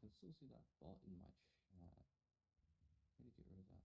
can still see that bot in my chat. I need to get rid of that.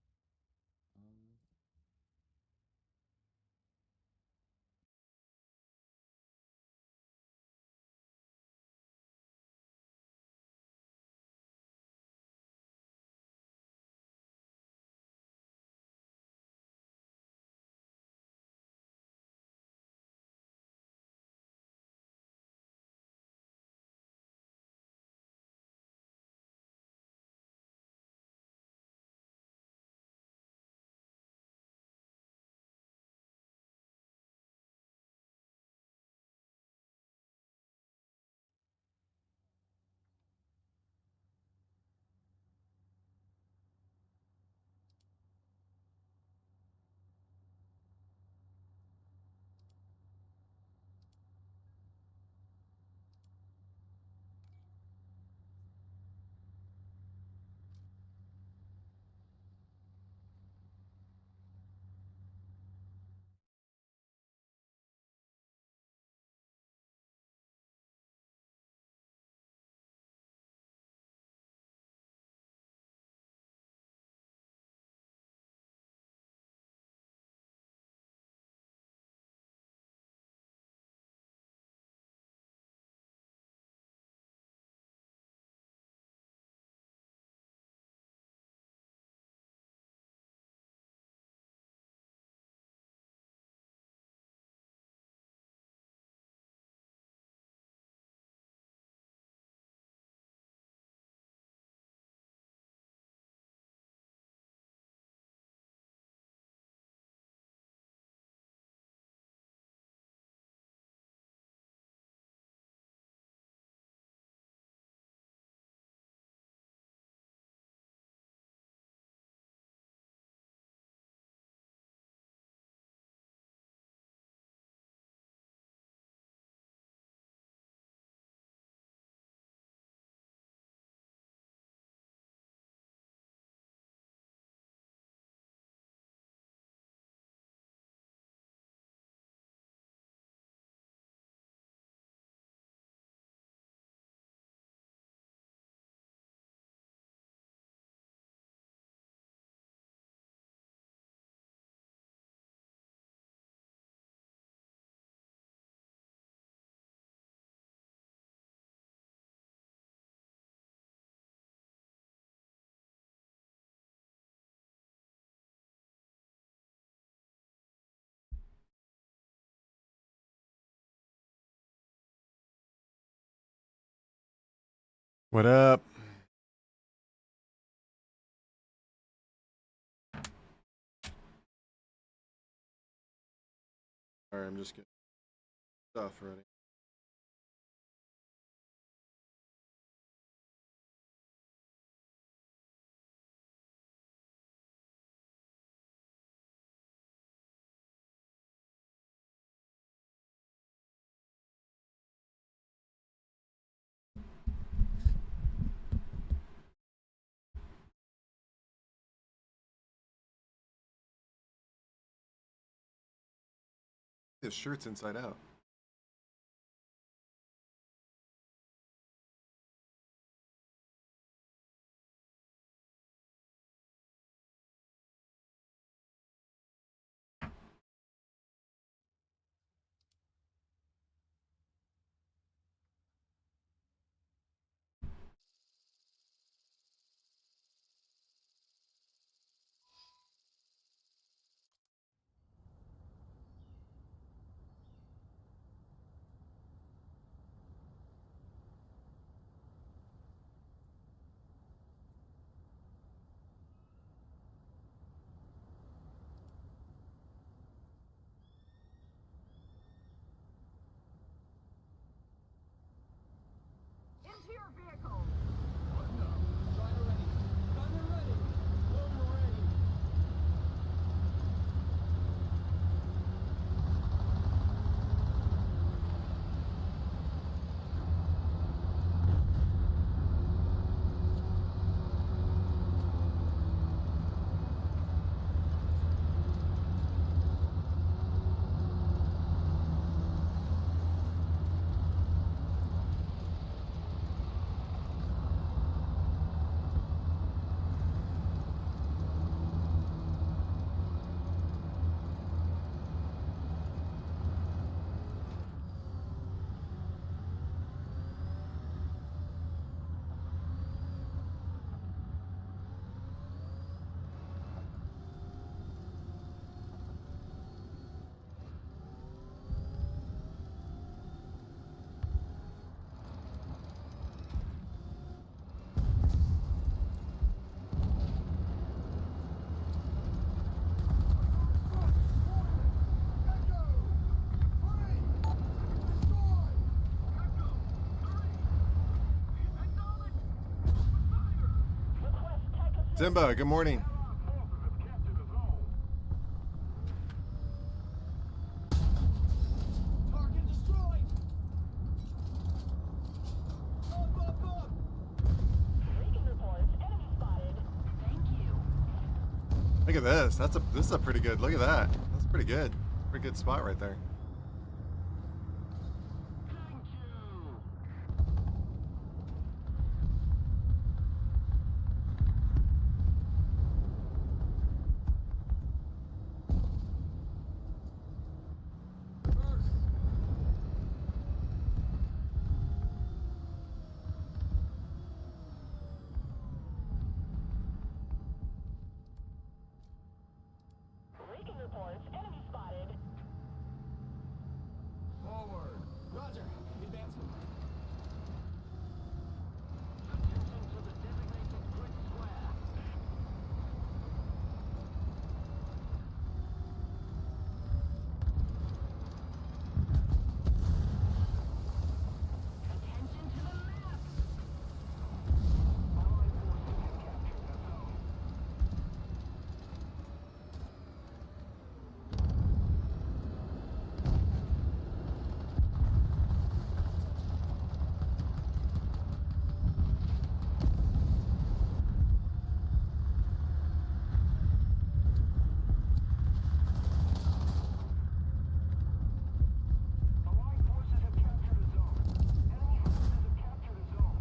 What up? Alright, I'm just getting stuff ready. This shirt's inside out. Into your vehicle! Simba, good morning. Target destroyed. Up. Breaking reports. Enemy spotted. Thank you. Look at this. This is a pretty good. Look at that. That's pretty good. Pretty good spot right there. Thank you. Breaking reports. Enemy spotted. Forward. Roger. Advancing. Attention to the designated grid square. Attention to the map. Allied forces have captured the zone. Allied forces have captured a zone. Enemy forces have captured a zone.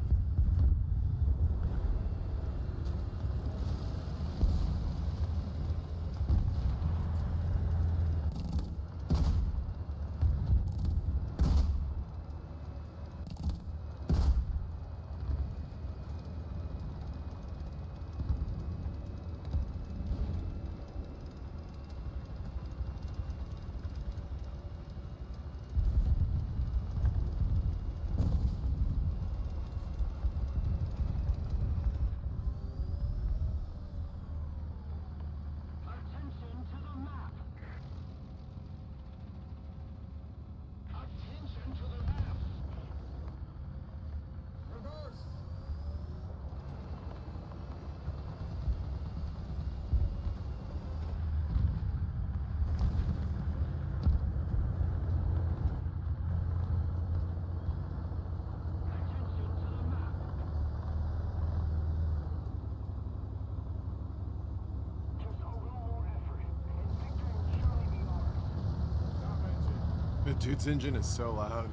Attention to the map. Attention to the map. Reverse. Attention to the map. Just a little more effort, and victory will surely be ours. Stop engine. The dude's engine is so loud.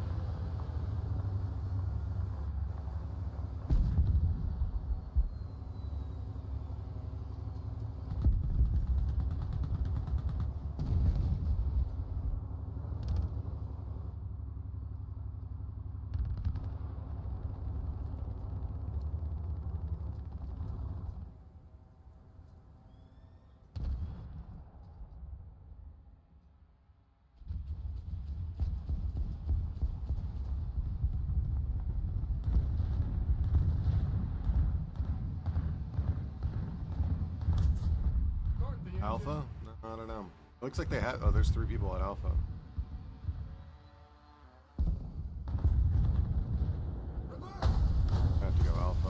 Alpha? No, I don't know. Looks like they have. Oh, there's 3 people at Alpha. I have to go Alpha.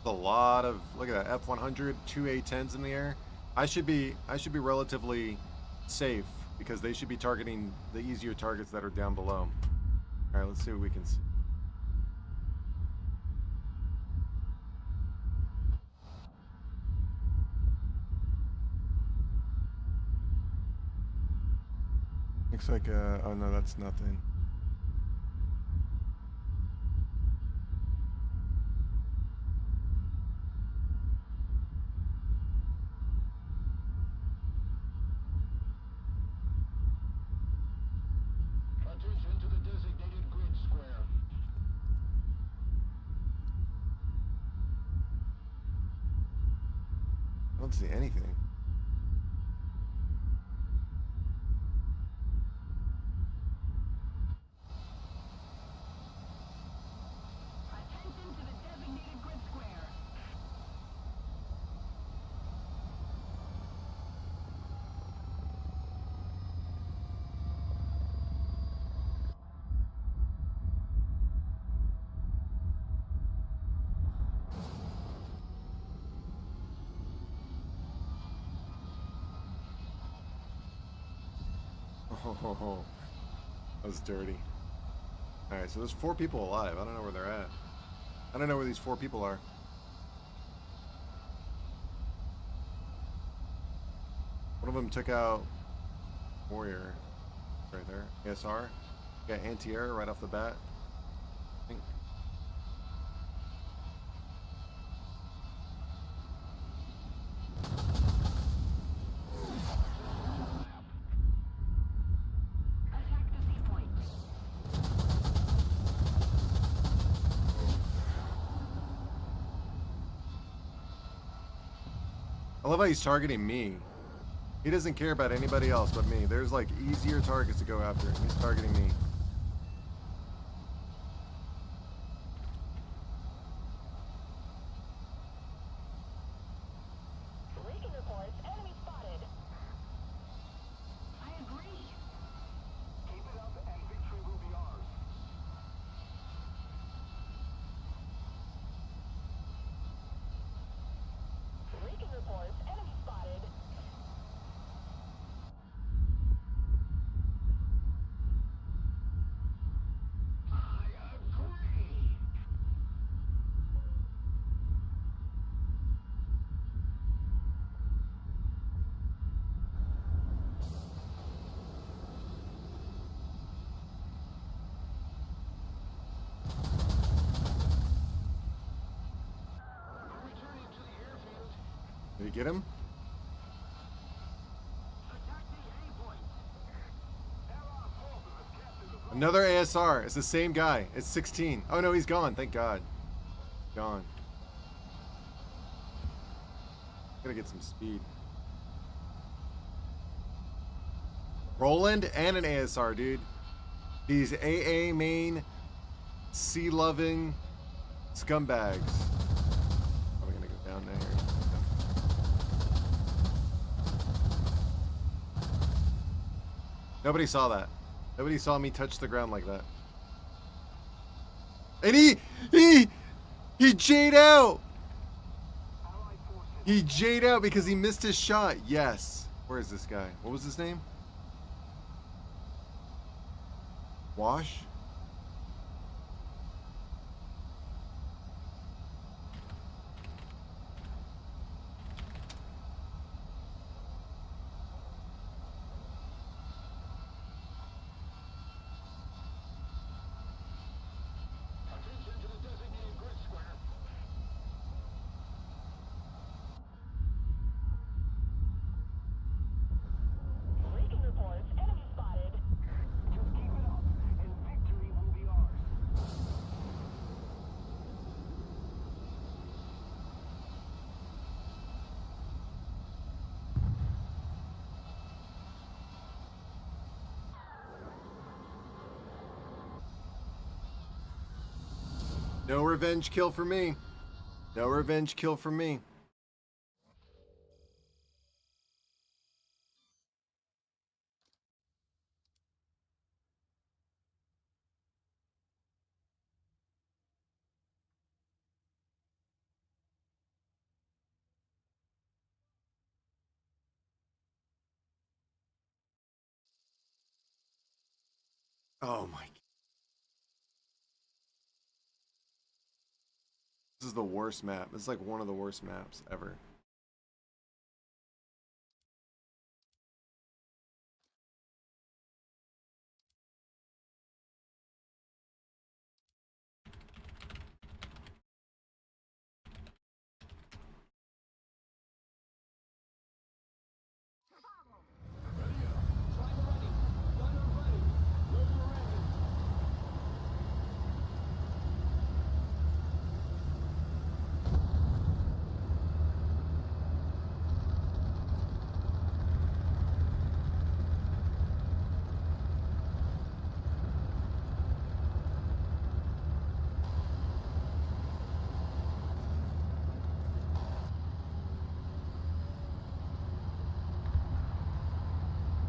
A lot of, look at that, F100, two A10s in the air. I should be relatively safe because they should be targeting the easier targets that are down below. All right, let's see what we can see. Looks like oh no, that's nothing. Attention to the designated grid square. I don't see anything. Attention to the designated grid square. Oh, that was dirty. All right, so there's 4 people alive. I don't know where they're at. I don't know where these 4 people are. One of them took out Warrior right there. ASR. Got anti-air right off the bat. I think. Attack the sea point. I love how he's targeting me. He doesn't care about anybody else but me. There's like easier targets to go after. He's targeting me. Recon reports enemy spotted. I agree. Keep it up and victory will be ours. Recon reports enemy spotted. I agree. Returning to the airfield. Did he get him? Attack the A point. Allied forces have captured the Another ASR. It's the same guy. It's 16. Oh no, he's gone. Thank God. Gone. Gotta get some speed. Roland and an ASR, dude. These AA main, sea-loving scumbags. Probably gonna go down there. Nobody saw that. Nobody saw me touch the ground like that. And he J'd out. Allied forces. He J'd out because he missed his shot. Yes. Where is this guy? What was his name? Wash? Attention to the designated grid square. Recon reports enemy spotted. Just keep it up, and victory will be ours. No revenge kill for me. No revenge kill for me. Oh my. This is the worst map. This is like one of the worst maps ever.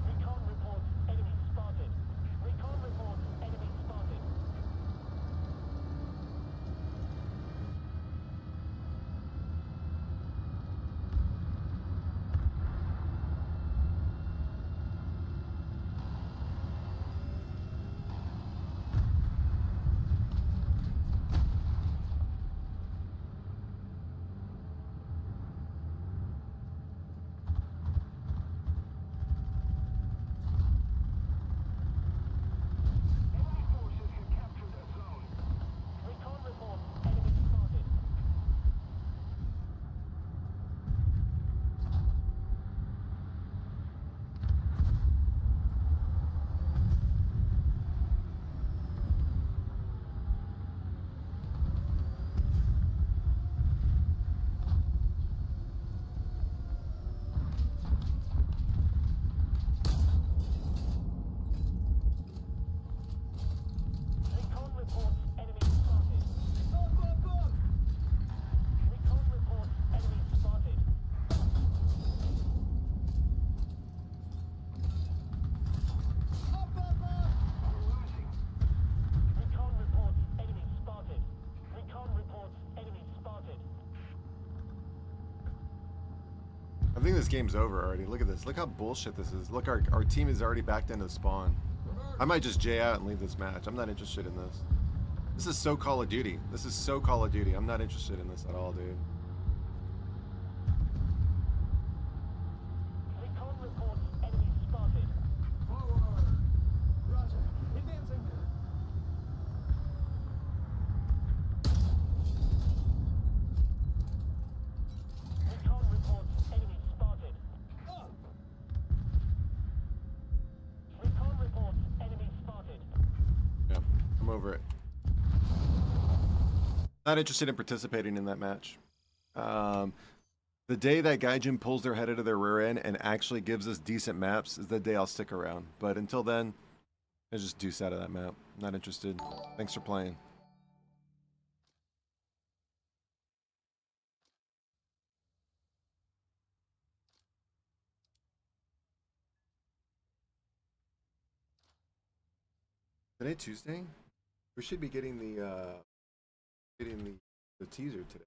Recon reports enemy spotted. Recon reports enemy spotted. Enemy forces have captured a zone. Recon reports enemy spotted. Recon reports enemy spotted. Recon reports enemy spotted. We're losing. Recon reports enemy spotted. Recon reports enemy spotted. I think this game's over already. Look at this. Look how bullshit this is. Look, our team is already backed into spawn. I might just J out and leave this match. I'm not interested in this. This is so Call of Duty. This is so Call of Duty. I'm not interested in this at all, dude. Recon reports enemy spotted. Forward. Roger. Advancing. Recon reports enemy spotted. Recon reports enemy spotted. Yeah, I'm over it. Not interested in participating in that match. The day that Gaijin pulls their head out of their rear end and actually gives us decent maps is the day I'll stick around. But until then, I just deuce out of that map. Not interested. Thanks for playing. Today Tuesday? We should be getting the teaser today.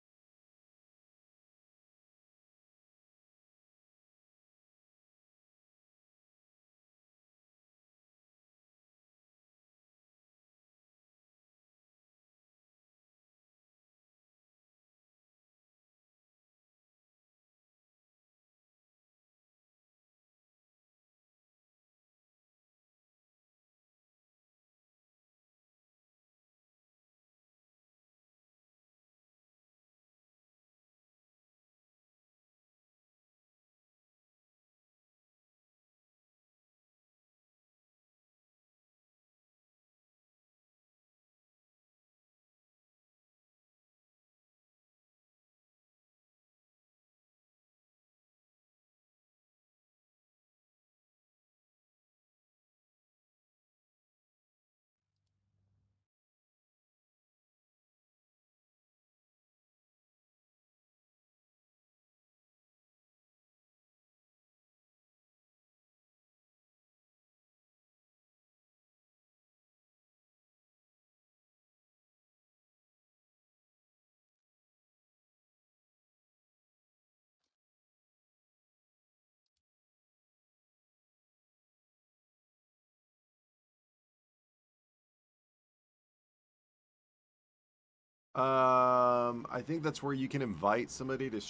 I think that's where you can invite somebody to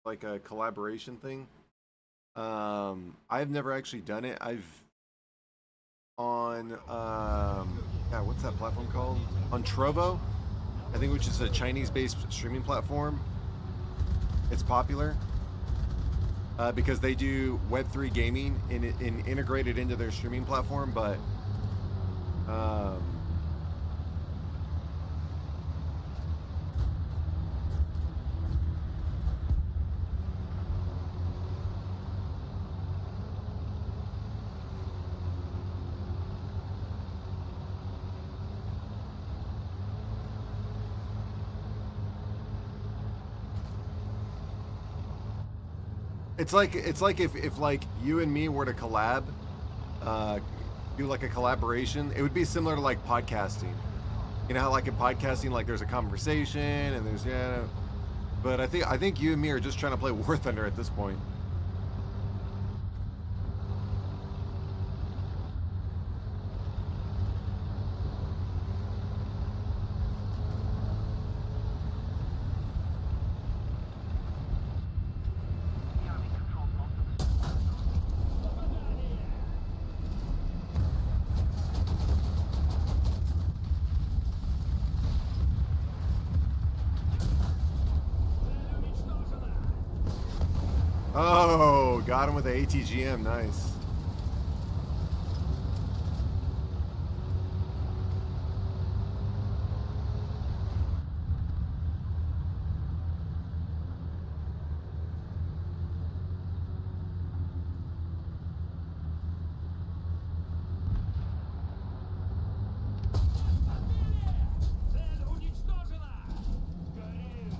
like a collaboration thing. I've never actually done it. I've on yeah, what's that platform called? On Trovo, I think, which is a Chinese-based streaming platform. It's popular because they do Web3 gaming and integrated into their streaming platform, but it's like if like you and me were to collab, do like a collaboration, it would be similar to like podcasting. You know how like in podcasting, like there's a conversation and there's but I think you and me are just trying to play War Thunder at this point. Oh, got him with the ATGM. Nice. Цель уничтожена! Горим!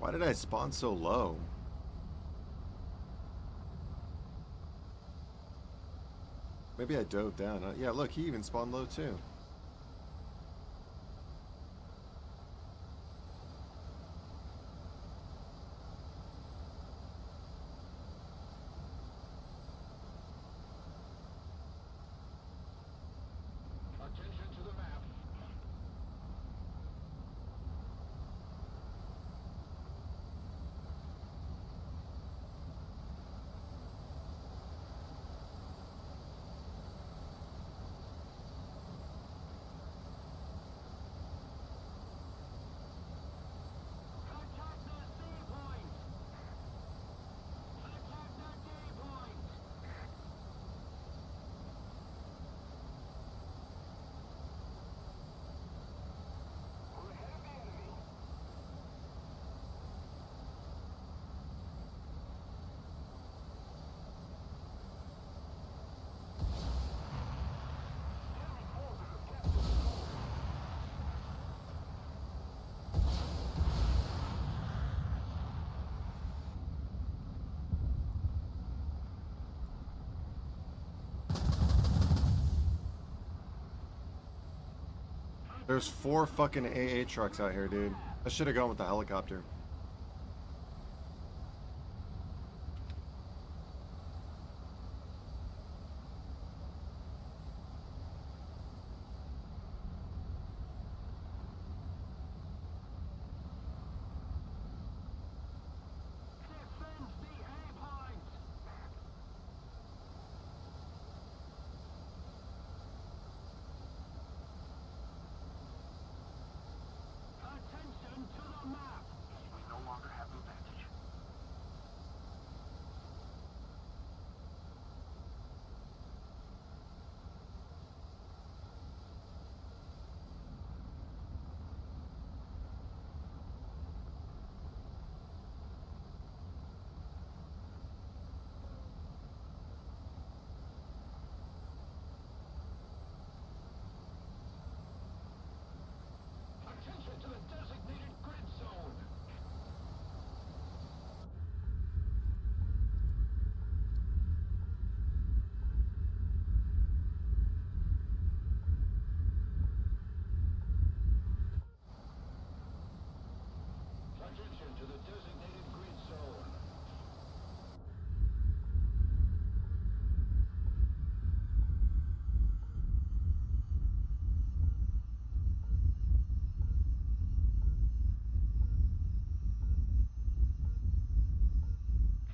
Why did I spawn so low? Maybe I dove down. Yeah, look, he even spawned low too. Attention to the map. Attack the C point. Attack the D point. We're ahead of the enemy. Enemy forces have captured the zone. There's 4 fucking AA trucks out here, dude. I should have gone with the helicopter. Defend the A point. Attention to the map. We no longer have the advantage. Attention to the designated grid zone. Attention to the designated grid zone.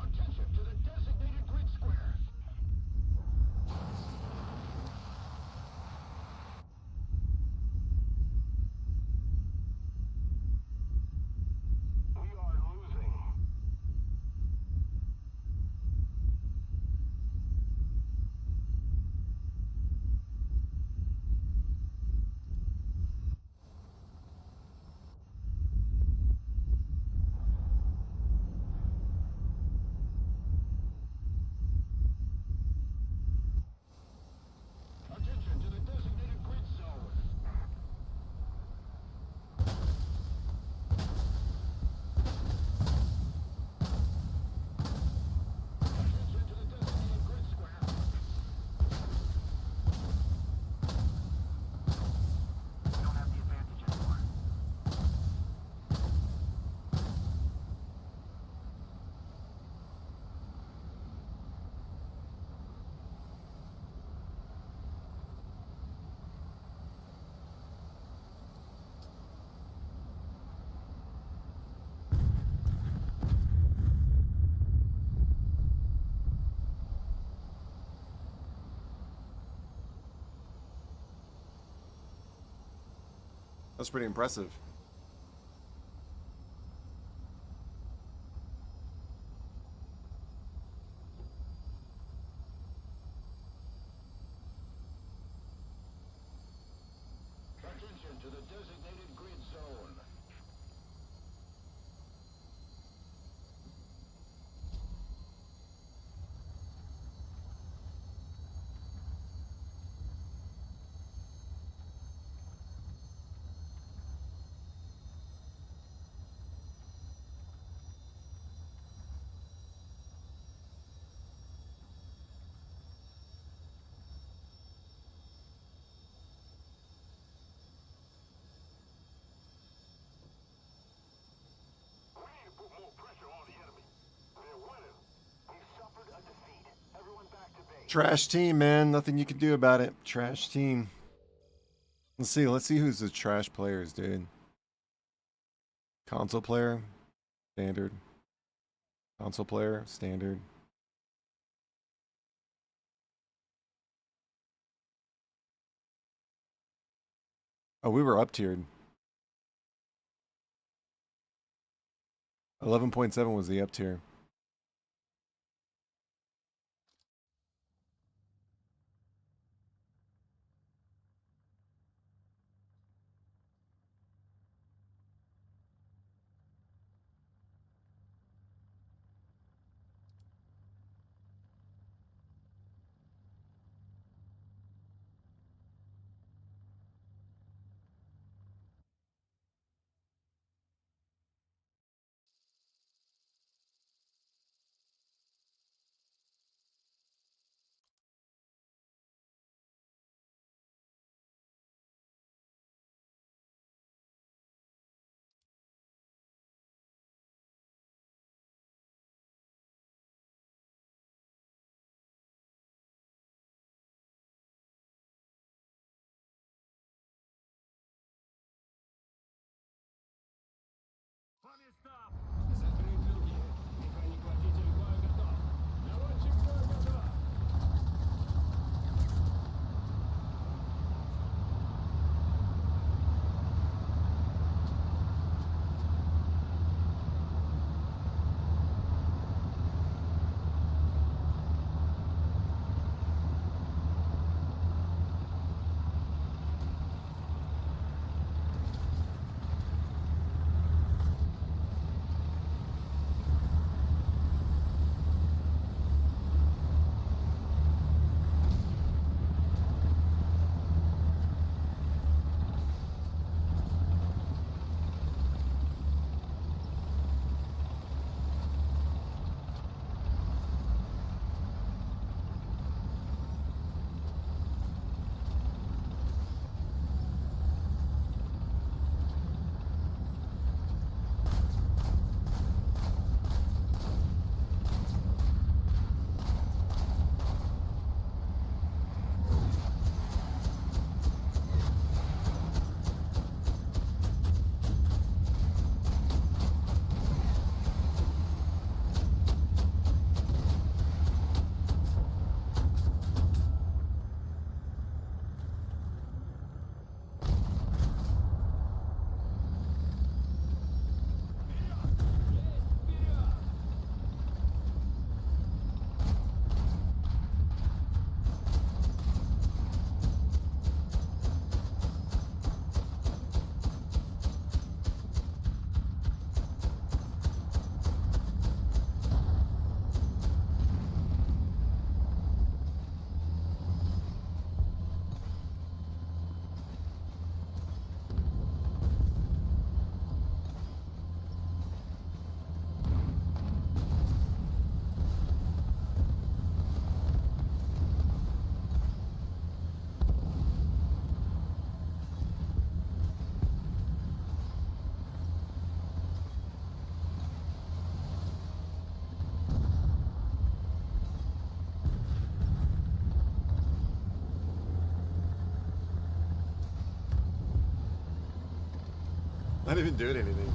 Attention to the designated grid square. We are losing. Attention to the designated grid zone. Attention to the designated grid square. We don't have the advantage anymore. That's pretty impressive. Attention to the designated grid zone. Trash team, man. Nothing you can do about it. Trash team. Let's see who's the trash players, dude. Console player, standard. Console player, standard. Oh, we were up tiered. 11.7 was the up tier. Funny stuff. Закрыть люки. Механик-водитель бой готов. Наводчик бой готов. Not even doing anything.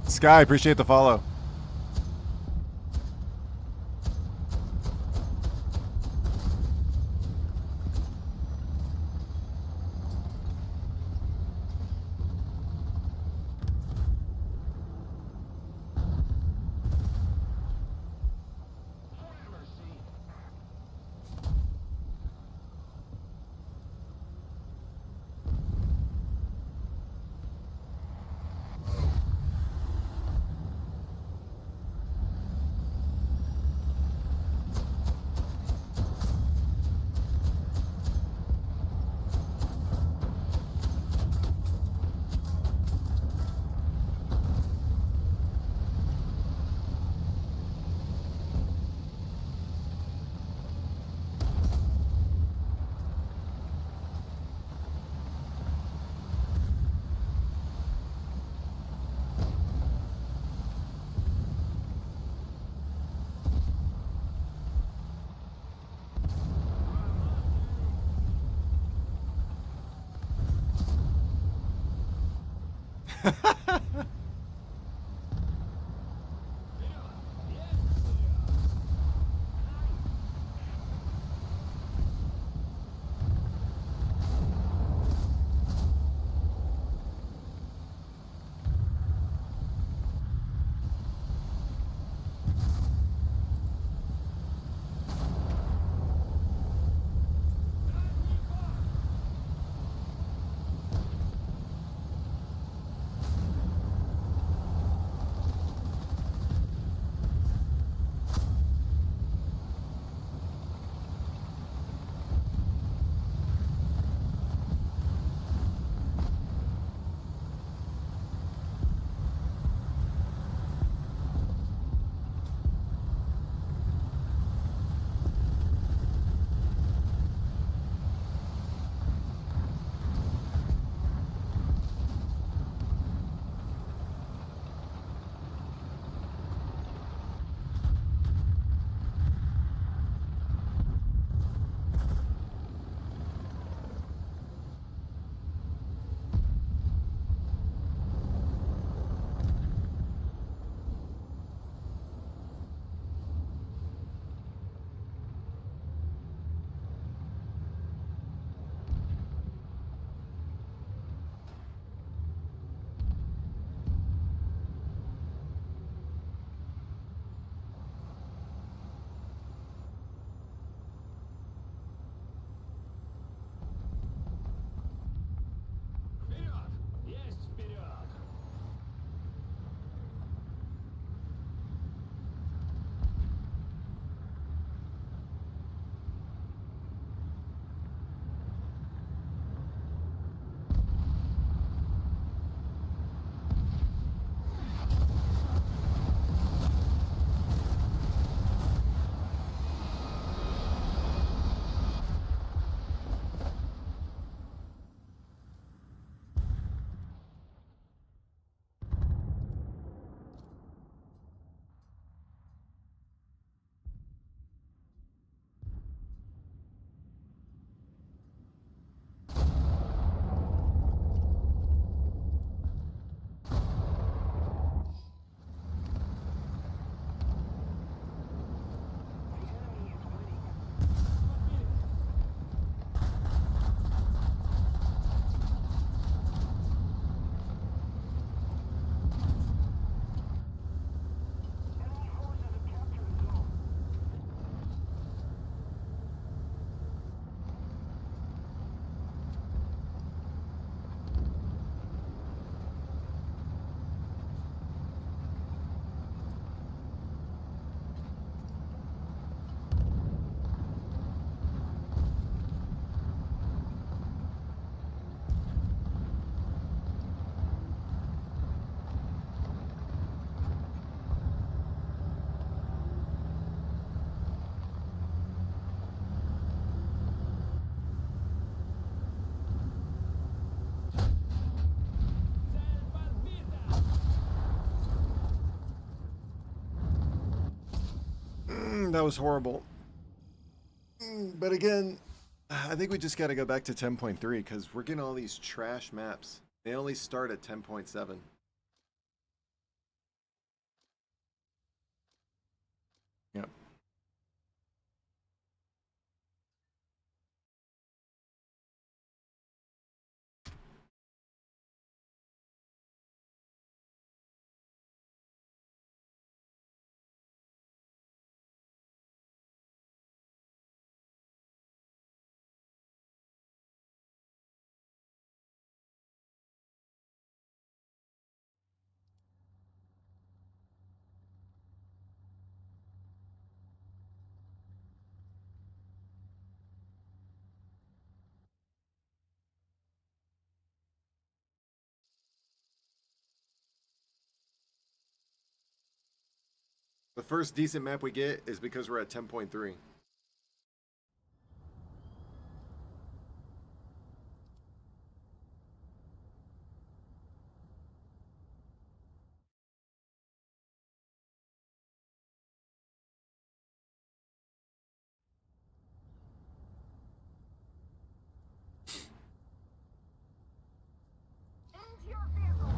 Sky, appreciate the follow. Enemy forces have captured a zone. That was horrible. But again, I think we just got to go back to 10.3 because we're getting all these trash maps. They only start at 10.7. Yep. The first decent map we get is because we're at 10.3. Into your vehicle.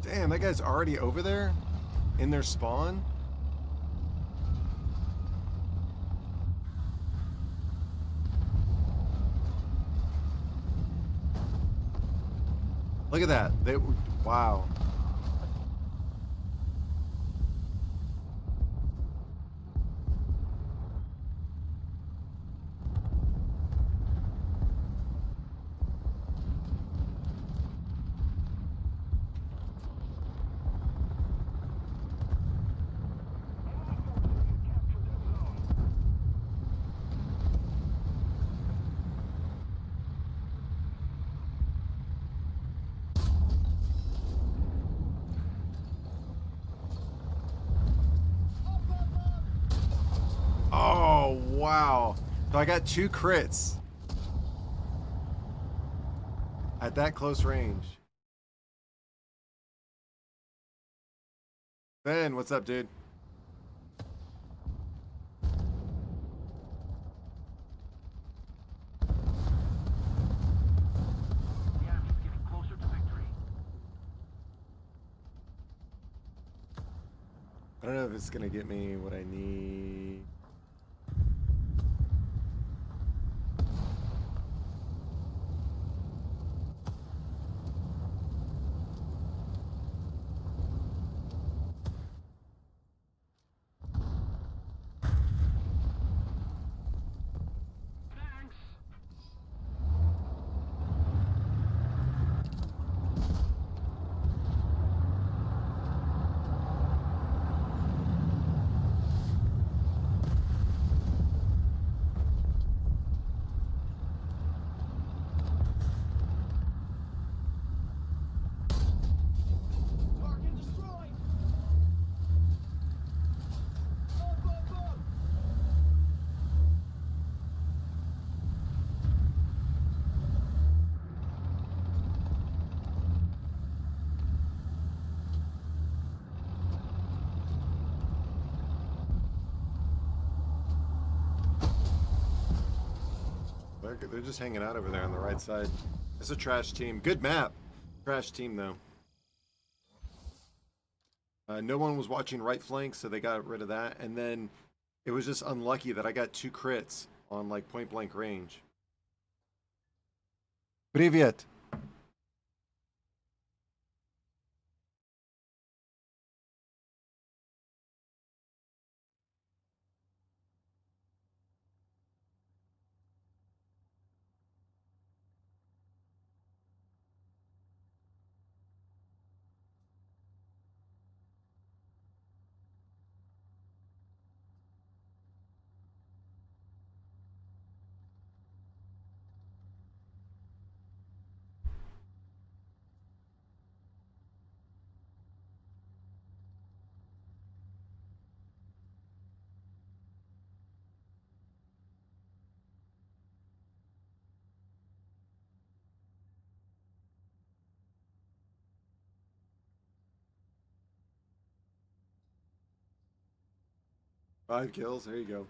Damn, that guy's already over there? In their spawn? Look at that. Wow. Oh, wow. So I got 2 crits at that close range. Ben, what's up, dude? The enemy's getting closer to victory. I don't know if it's gonna get me what I need. Thanks. Target destroyed. Up, up, up. They're just hanging out over there on the right side. It's a trash team. Good map. Trash team, though. No one was watching right flank, so they got rid of that. And then it was just unlucky that I got 2 crits on like point blank range. Привет. Five kills. There you go.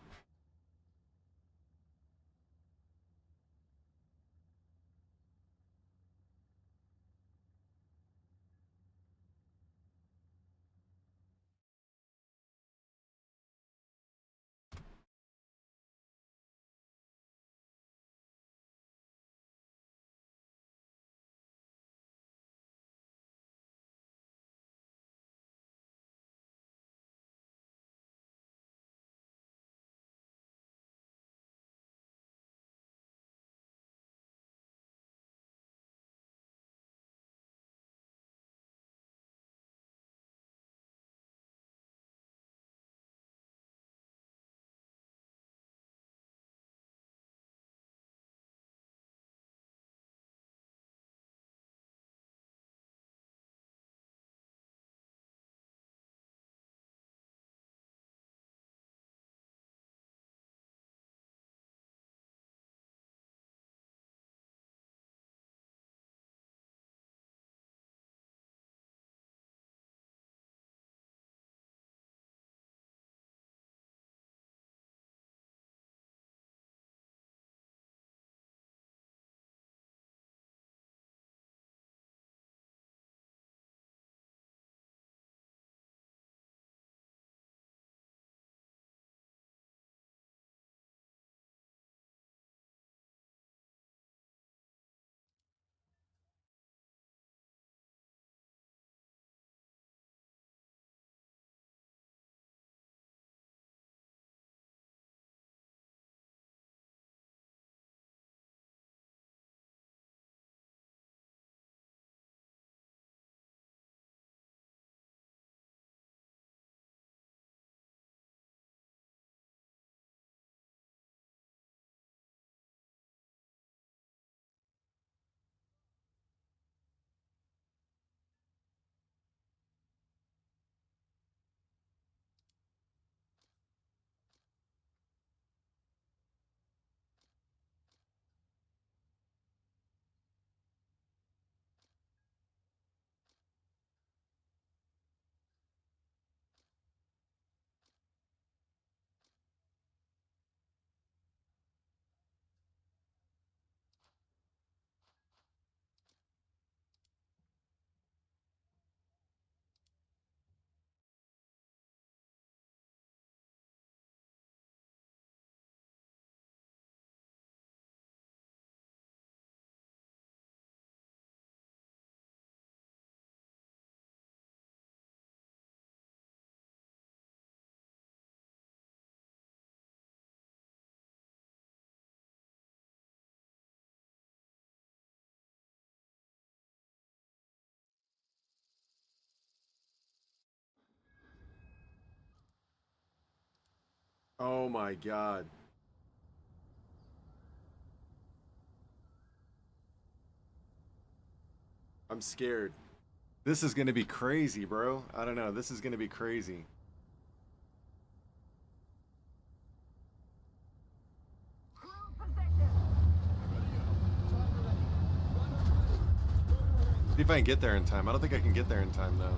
Oh my god. I'm scared. This is gonna be crazy, bro. I don't know. This is gonna be crazy. See if I can get there in time. I don't think I can get there in time, though.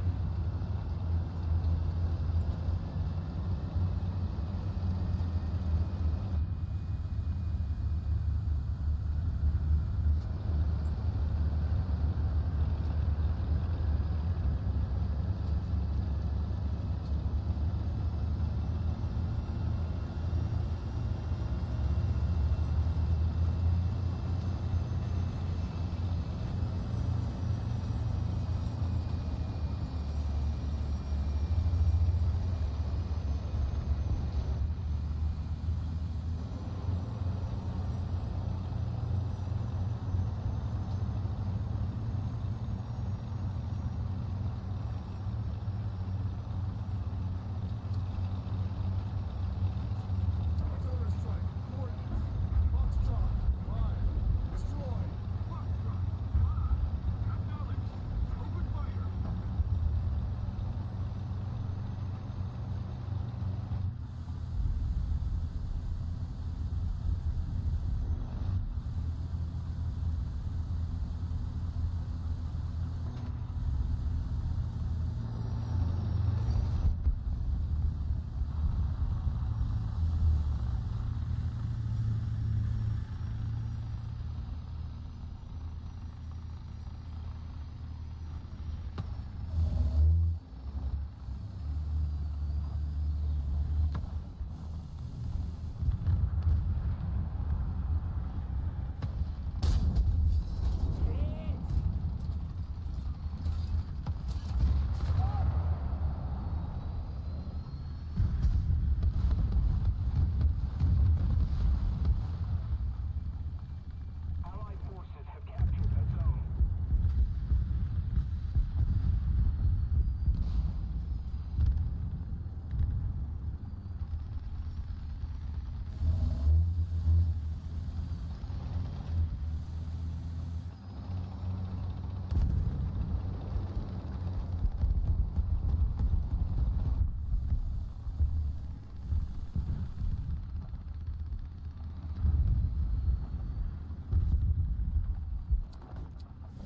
Allied forces have captured a zone.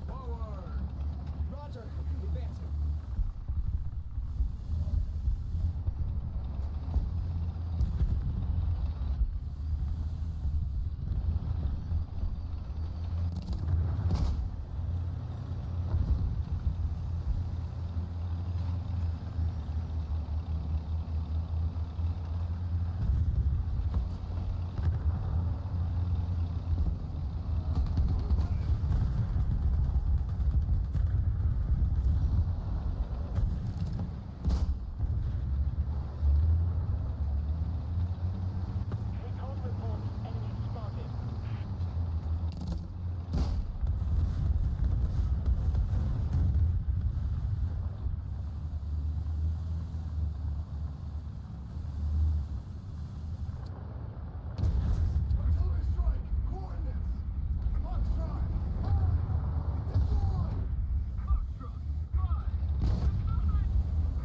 Forward! Roger, advancing. Recon reports enemy spotted. Artillery strike! Coordinates! Foxtrot! Deploy! Foxtrot! 5!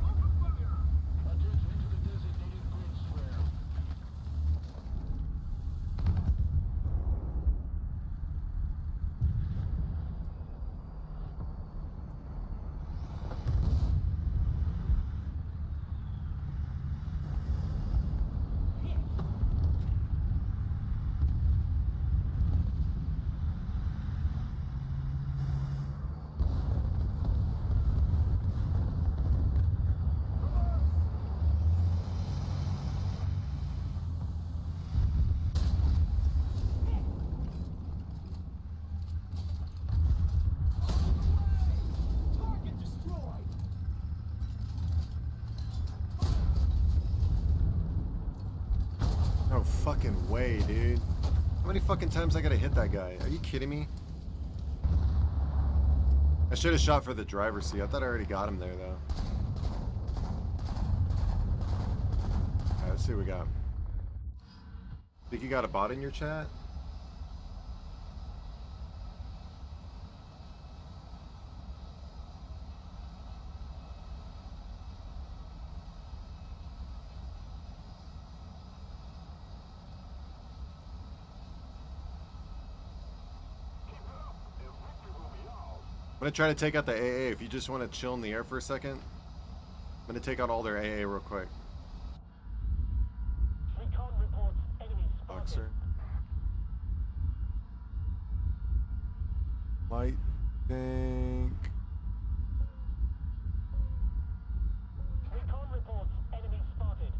Open fire! Attention to the designated grid square. Target destroyed! No fucking way, dude. How many fucking times I gotta hit that guy? Are you kidding me? I should have shot for the driver's seat. I thought I already got him there, though. Alright, let's see what we got. Think you got a bot in your chat? I'm gonna try to take out the AA. If you just want to chill in the air for a second, I'm gonna take out all their AA real quick. Recon reports enemy spotted. Boxer. Light tank. Recon reports enemy spotted.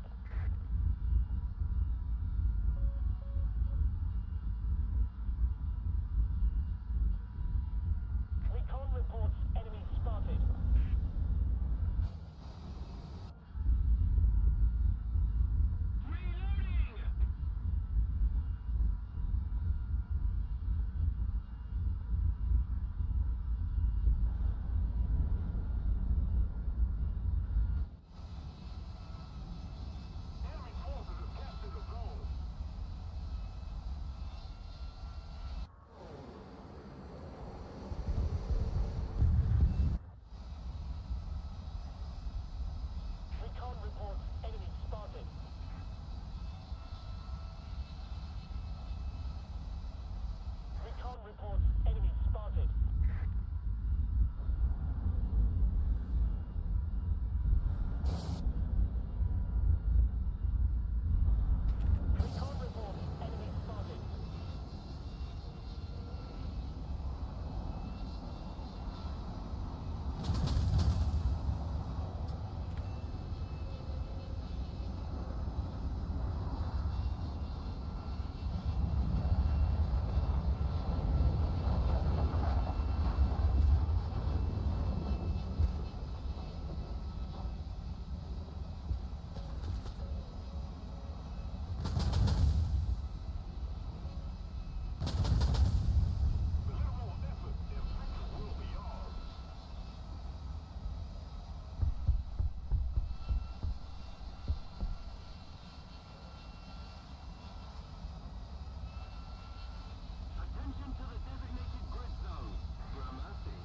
Recon reports enemy spotted. Reloading! Enemy forces have captured the zone. Recon reports enemy spotted. Recon reports enemy spotted. Recon reports enemy spotted. With a little more effort, their victory will be ours. Attention to the designated grid zone. Your mercy.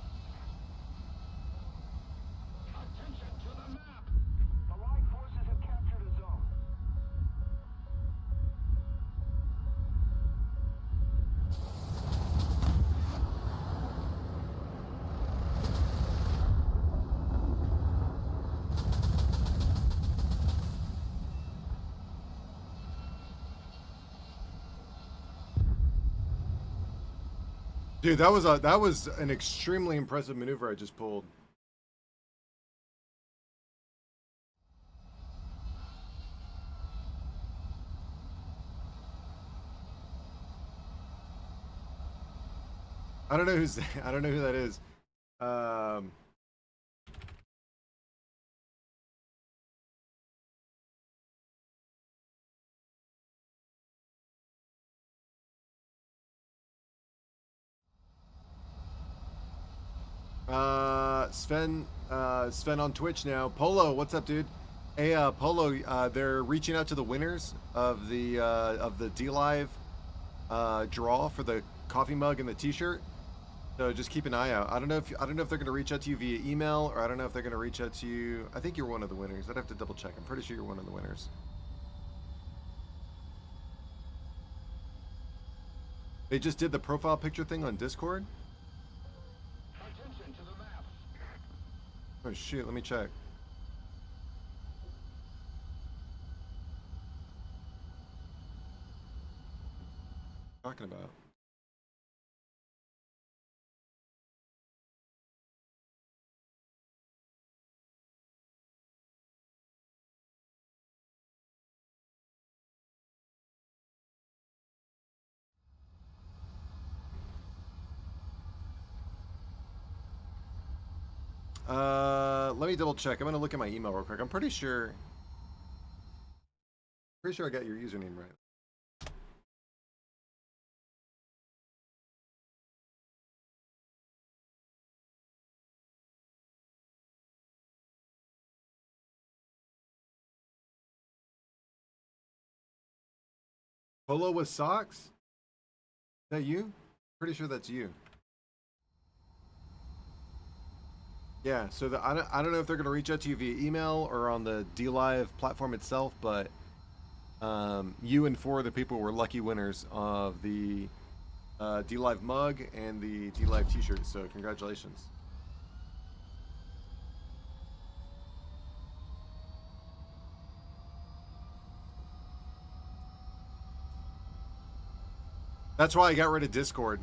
Attention to the map. The Allied forces have captured a zone. Dude, that was an extremely impressive maneuver I just pulled. I don't know who's I don't know who that is. Sven on Twitch now. Polo, what's up, dude? Hey, Polo, they're reaching out to the winners of the DLive draw for the coffee mug and the T-shirt. So just keep an eye out. I don't know if they're gonna reach out to you via email, or I don't know if they're gonna reach out to you. I think you're one of the winners. I'd have to double check. I'm pretty sure you're one of the winners. They just did the profile picture thing on Discord. Attention to the map. Oh shoot, let me check. Talking about. Let me double check. I'm gonna look at my email real quick. I'm pretty sure I got your username right. Polo with socks? Is that you? Pretty sure that's you. Yeah, so I don't know if they're going to reach out to you via email or on the DLive platform itself, but you and 4 of the people were lucky winners of the DLive mug and the DLive t-shirt, so congratulations. That's why I got rid of Discord.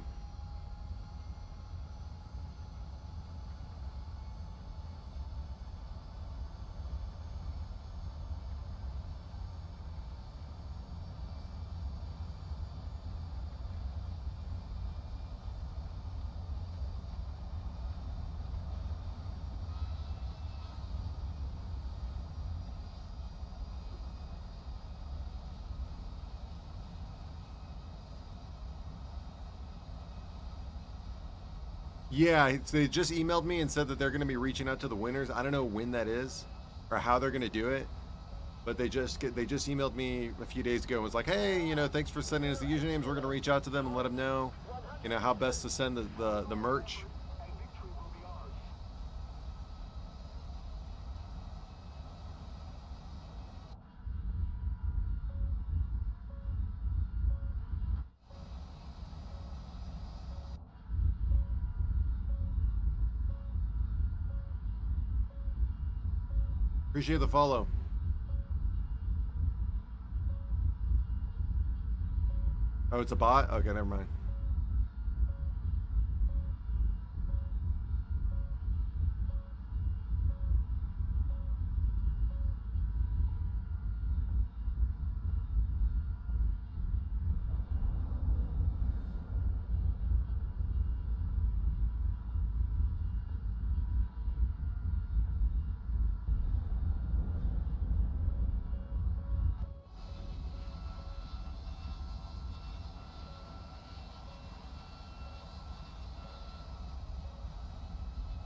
Yeah, they just emailed me and said that they're going to be reaching out to the winners. I don't know when that is or how they're going to do it, but they just emailed me a few days ago and was like, hey, thanks for sending us the usernames. We're going to reach out to them and let them know, how best to send the merch. And victory will be ours. Appreciate the follow. Oh, it's a bot? Okay, never mind.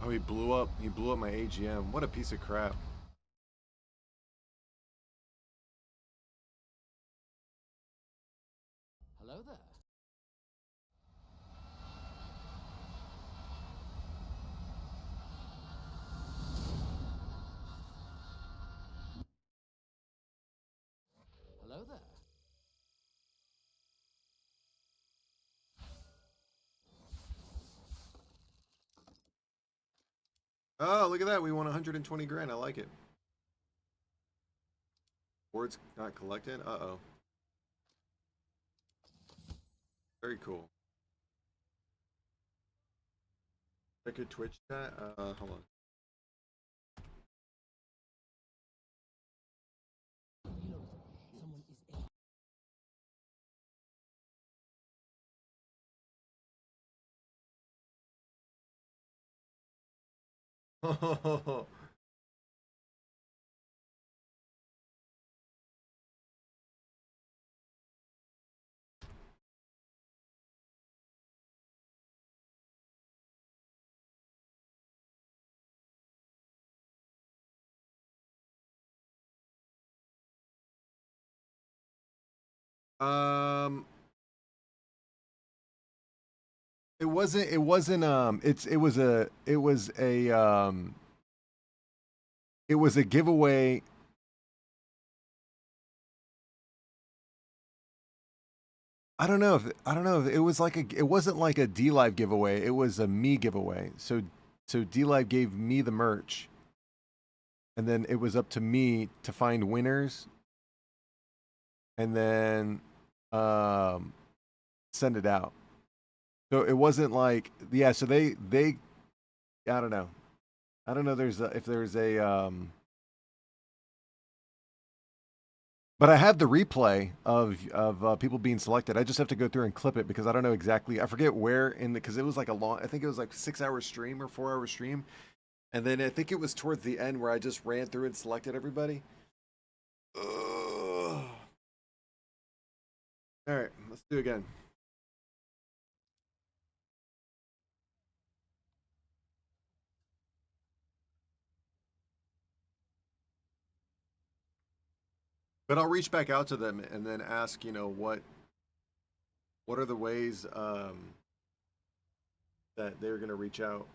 Oh, he blew up my AGM. What a piece of crap. Hello there. Hello there. Oh, look at that. We won 120 grand. I like it. Words not collected. Uh-oh. Very cool. Check your Twitch chat. Hold on. Um, it was a giveaway. I don't know if it was it wasn't like a DLive giveaway. It was a me giveaway. So DLive gave me the merch, and then it was up to me to find winners, and then send it out. So it wasn't like, yeah. So they I don't know. I don't know. If there's a but I have the replay of people being selected. I just have to go through and clip it because I don't know exactly. I forget where in the, because it was like a long. I think it was like 6-hour stream or 4-hour stream, and then I think it was towards the end where I just ran through and selected everybody. Ugh. All right, let's do it again. But I'll reach back out to them and then ask, what What are the ways that they're gonna reach out?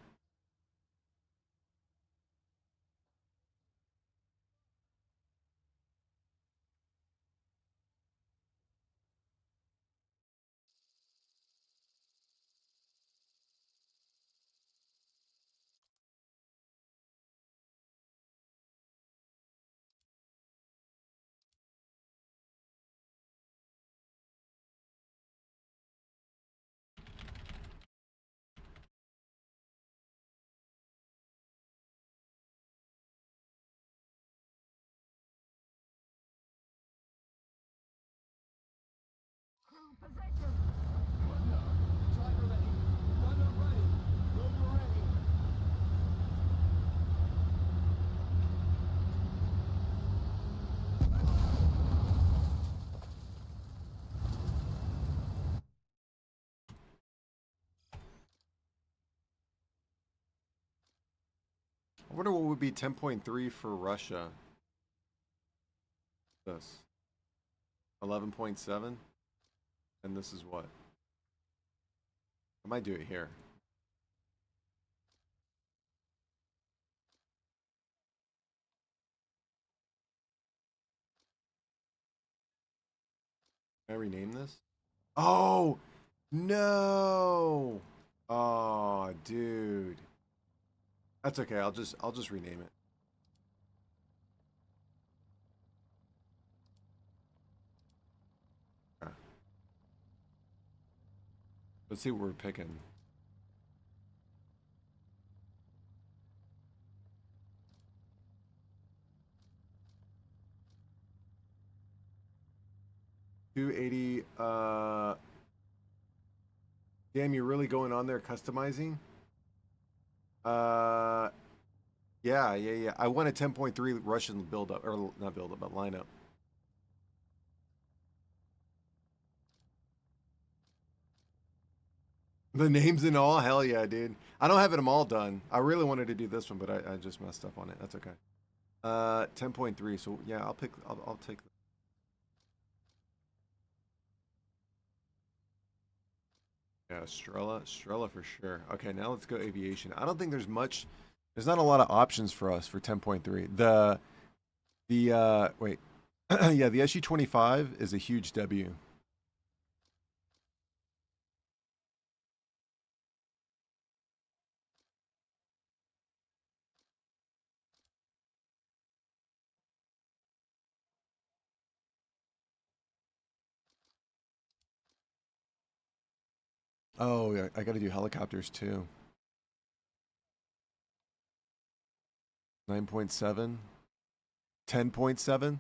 Position. One up. Driver ready. One up ready. Rover ready. I wonder what would be 10.3 for Russia. This 11.7, and this is what? I might do it here. Can I rename this? Oh no! Oh, dude. That's okay. I'll just rename it. Okay. Let's see what we're picking. $280. Damn, you're really going on there customizing? Yeah. I want a 10.3 Russian build up, or not build up, but lineup. The names and all? Hell yeah, dude. I don't have them all done. I really wanted to do this one, but I just messed up on it. That's okay. 10.3. So yeah, I'll take. Yeah, Strela for sure. Okay, now let's go aviation. I don't think there's much. There's not a lot of options for us for 10.3. Wait. Yeah, the SU-25 is a huge W. Oh, yeah, I got to do helicopters too. 9.7, 10.7.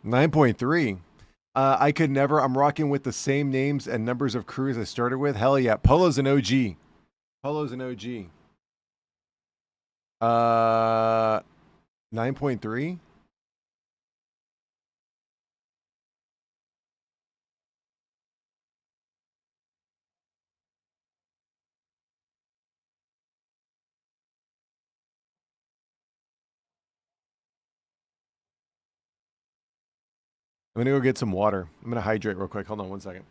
Nine 9.3. I could never. I'm rocking with the same names and numbers of crews I started with. Hell yeah. Polo's an OG. Polo's an OG. 9.3. I'm gonna go get some water. I'm gonna hydrate real quick. Hold on 1 second.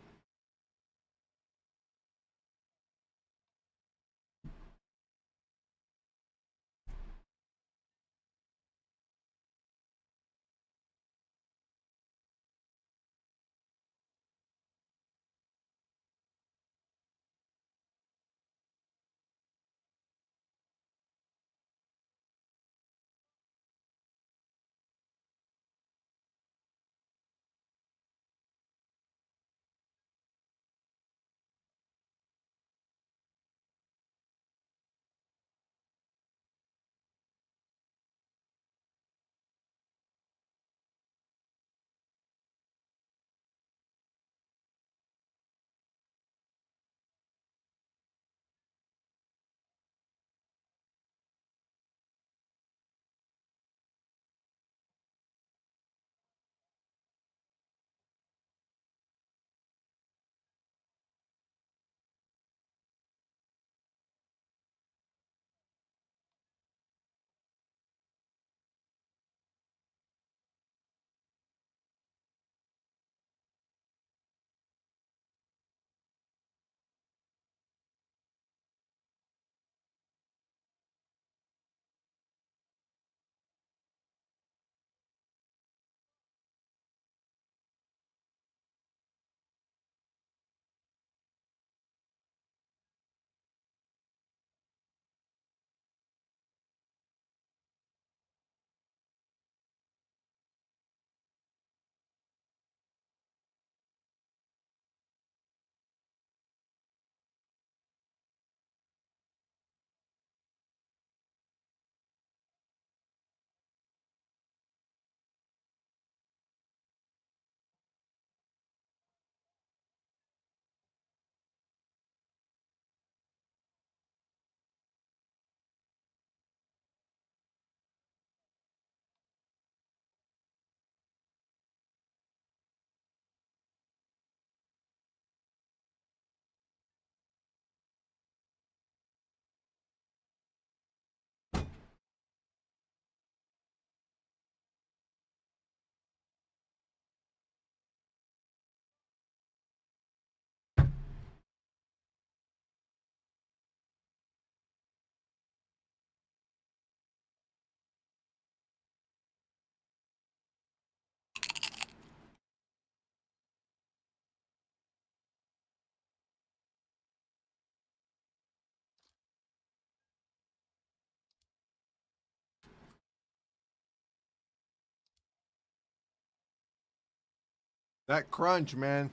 That crunch, man.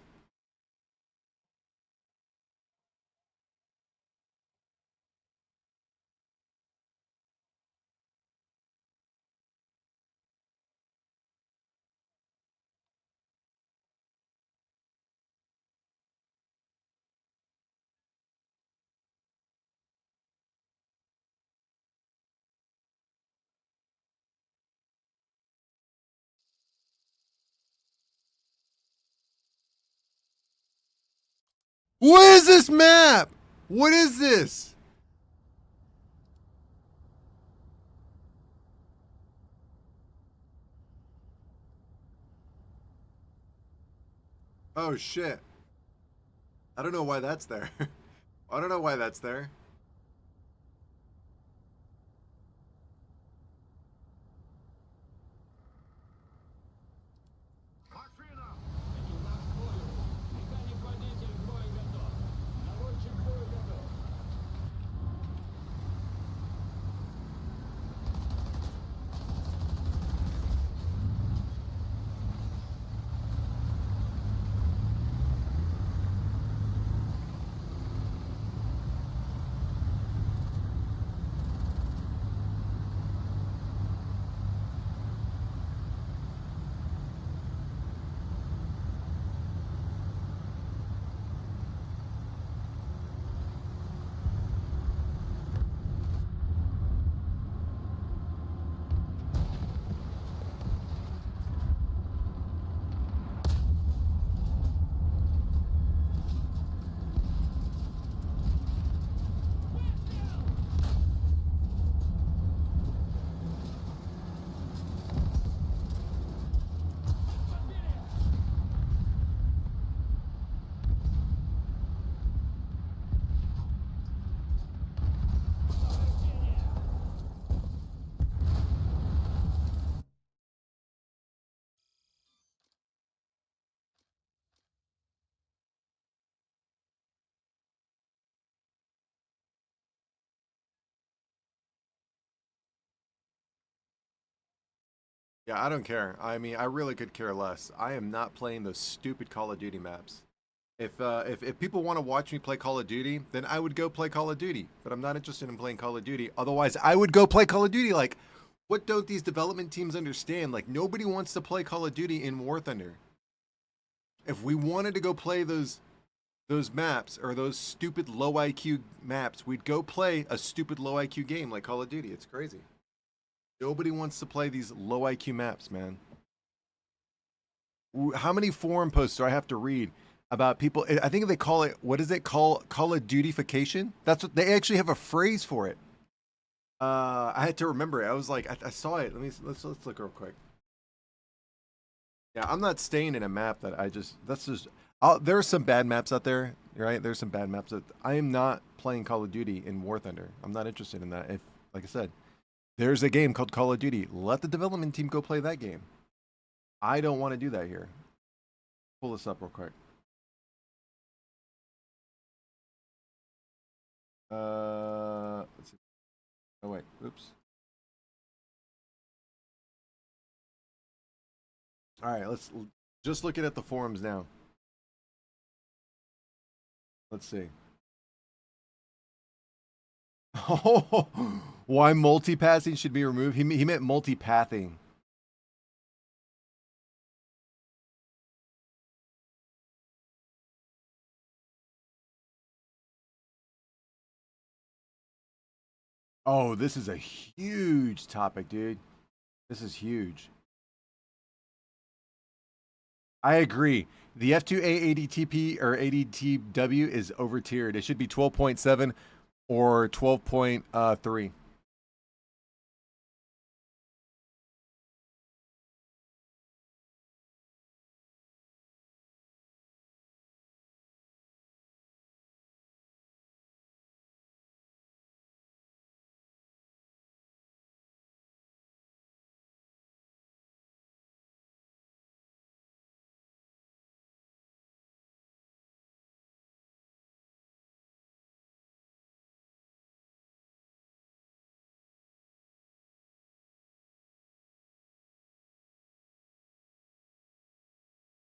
What is this map? What is this? Oh shit. I don't know why that's there. I don't know why that's there. Машина! Экипаж к бою. Механик-водитель к бою готов. Наводчик к бою готов. Yeah, I don't care. I mean, I really could care less. I am not playing those stupid Call of Duty maps. If people want to watch me play Call of Duty, then I would go play Call of Duty. But I'm not interested in playing Call of Duty. Otherwise, I would go play Call of Duty. Like, what don't these development teams understand? Like, nobody wants to play Call of Duty in War Thunder. If we wanted to go play those maps or those stupid low IQ maps, we'd go play a stupid low IQ game like Call of Duty. It's crazy. Nobody wants to play these low IQ maps, man. How many forum posts do I have to read about people? I think they call it, what is it? Call of Dutyfication? That's what they actually have a phrase for it. I had to remember it. I was like, I saw it. Let's look real quick. Yeah, I'm not staying in a map that there are some bad maps out there, right? There's some bad maps that I am not playing Call of Duty in War Thunder. I'm not interested in that. If, like I said, there's a game called Call of Duty. Let the development team go play that game. I don't want to do that here. Pull this up real quick. Let's see. Oh wait, oops. All right, let's just looking at the forums now. Let's see. Oh, why multipassing should be removed? He meant multipathing. Oh, this is a huge topic, dude. This is huge. I agree. The F2A ADTP or ADTW is over tiered. It should be 12.7 or 12.3.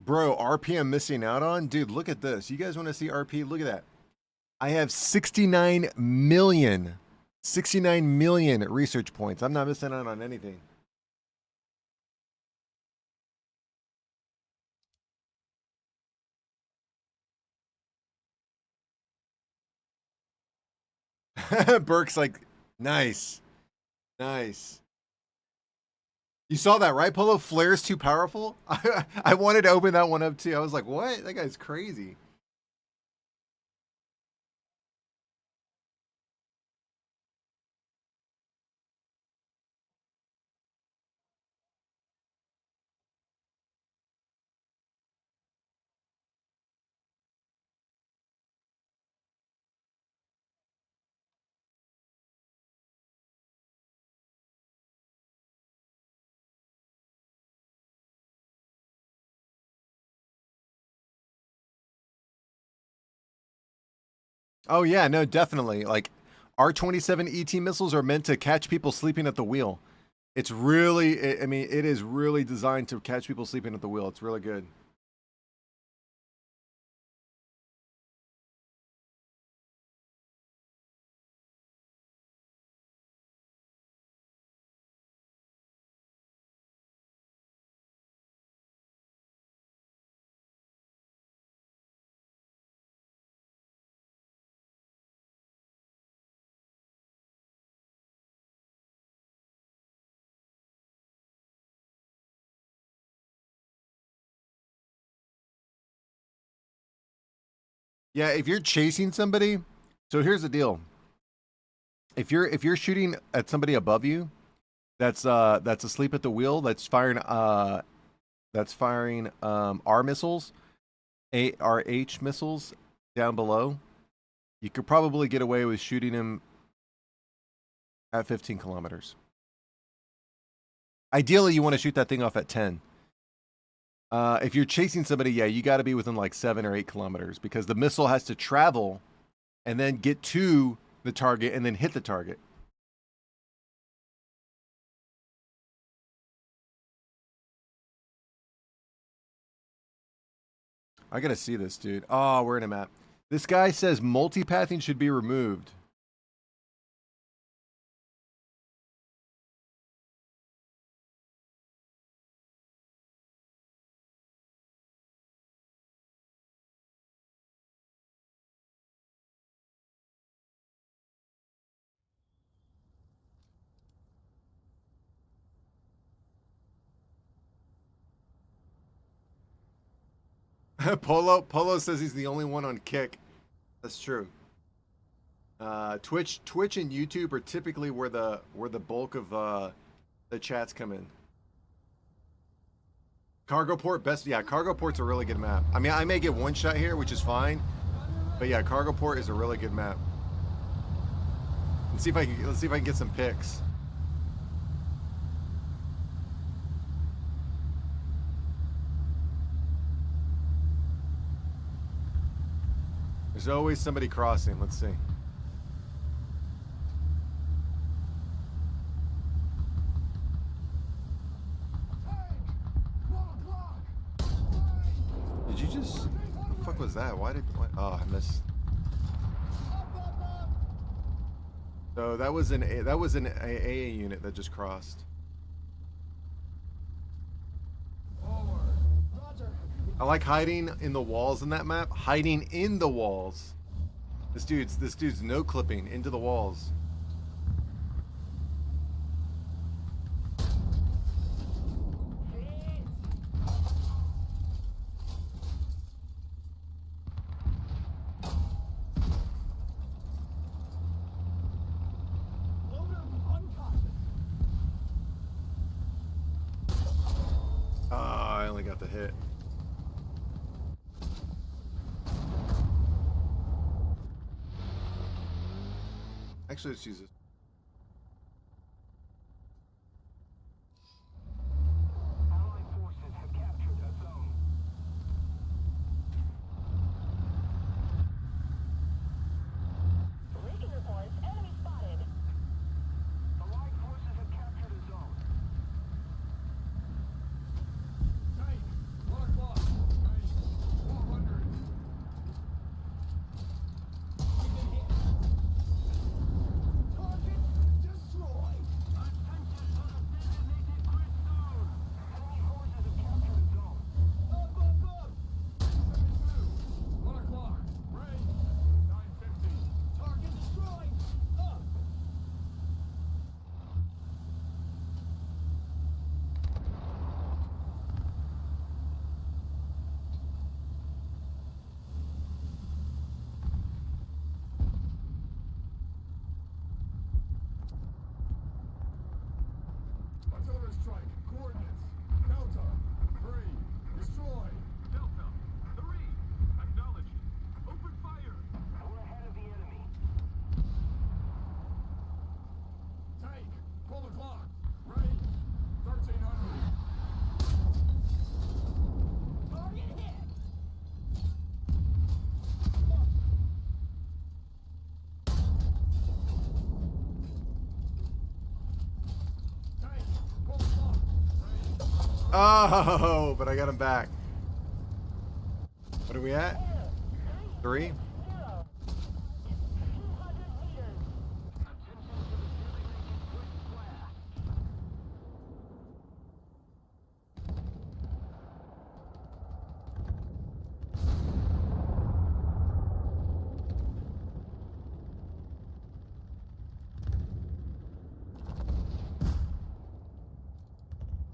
Bro, RP I'm missing out on? Dude, look at this. You guys want to see RP? Look at that. I have 69 million research points. I'm not missing out on anything. Burke's like, nice. Nice. You saw that, right, Polo? Flare's too powerful? I wanted to open that one up too. I was like, what? That guy's crazy. Oh yeah, no, definitely. Like R-27 ET missiles are meant to catch people sleeping at the wheel. It's really, I mean, it is really designed to catch people sleeping at the wheel. It's really good. Yeah, if you're chasing somebody, so here's the deal. If you're shooting at somebody above you, that's asleep at the wheel, that's firing R missiles, ARH missiles down below, you could probably get away with shooting him at 15 kilometers. Ideally, you want to shoot that thing off at 10. If you're chasing somebody, yeah, you got to be within like 7 or 8 kilometers because the missile has to travel and then get to the target and then hit the target. I gotta see this, dude. Oh, we're in a map. This guy says multipathing should be removed. Polo says he's the only one on Kick. That's true. Twitch and YouTube are typically where the bulk of the chats come in. Cargo Port, Cargo Port's a really good map. I mean, I may get one shot here, which is fine, but yeah, Cargo Port is a really good map. Let's see if I can get some picks. There's always somebody crossing. Let's see. Did you just? What the fuck was that? Why? Oh, I missed. So that was an AA unit that just crossed. I like hiding in the walls in that map. Hiding in the walls. This dude's no clipping into the walls. Ah, I only got the hit. Actually, let's use this. Allied forces have captured a zone. Leaking reports, enemy spotted. Allied forces have captured a zone. Tank, 1 o'clock. coordinates. Delta 3, destroy. Delta 3, acknowledged. Open fire. We're ahead of the enemy. Tank, pull the clock. Range 1300. Target hit. Tank, pull the clock. Range. Oh, but I got him back. What are we at? 3? 0. 200 meters.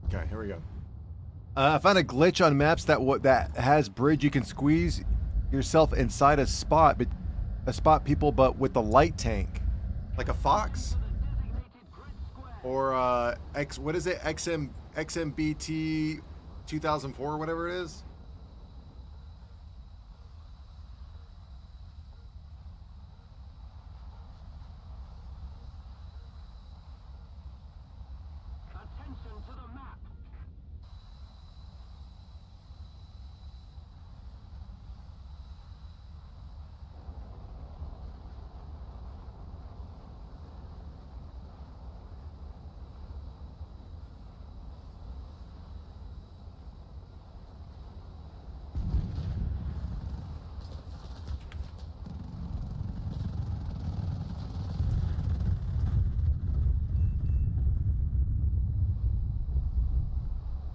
Okay, here we go. I found a glitch on maps that has bridge. You can squeeze yourself inside a spot, people, but with the light tank, like a fox, or what is it? XMBT 2004, whatever it is. Attention to the map.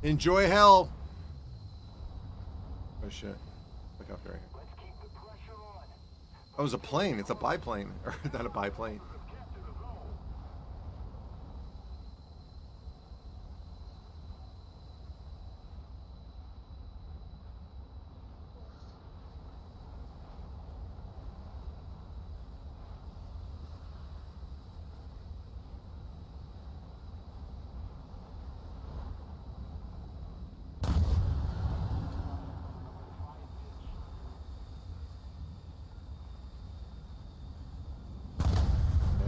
Enjoy hell. Oh shit! Look up there. Let's keep the pressure on. Oh, it's a plane. It's a biplane, or not a biplane. Capture the zone. Yeah.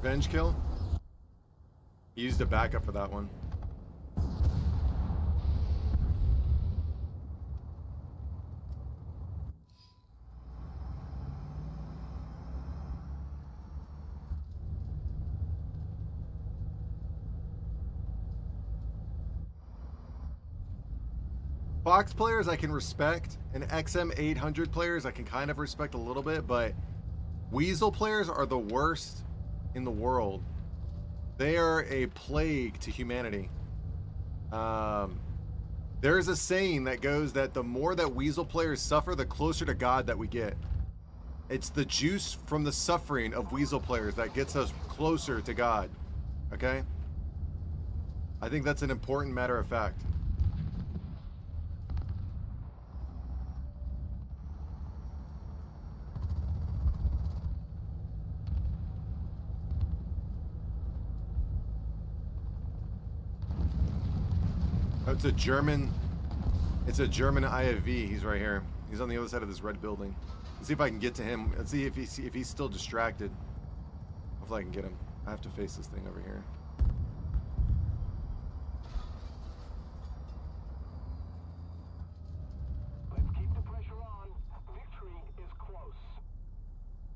Revenge kill. He used a backup for that one. Fox players I can respect, and XM 800 players I can kind of respect a little bit, but Weasel players are the worst in the world. They are a plague to humanity. There's a saying that goes that the more that Weasel players suffer, the closer to God that we get. It's the juice from the suffering of Weasel players that gets us closer to God. Okay? I think that's an important matter of fact. Oh, it's a German IFV. He's right here. He's on the other side of this red building. Let's see if I can get to him. Let's see if he's still distracted. Hopefully I can get him. I have to face this thing over here. Let's keep the pressure on. Victory is close.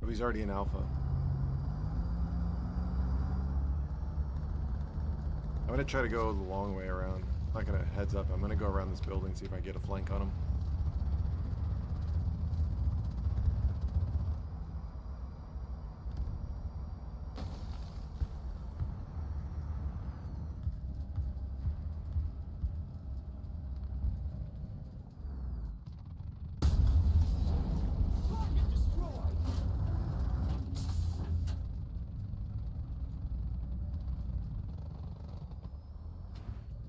Oh, he's already in Alpha. I'm gonna try to go the long way around. I'm not gonna heads up. I'm gonna go around this building, see if I can get a flank on him. Target destroyed.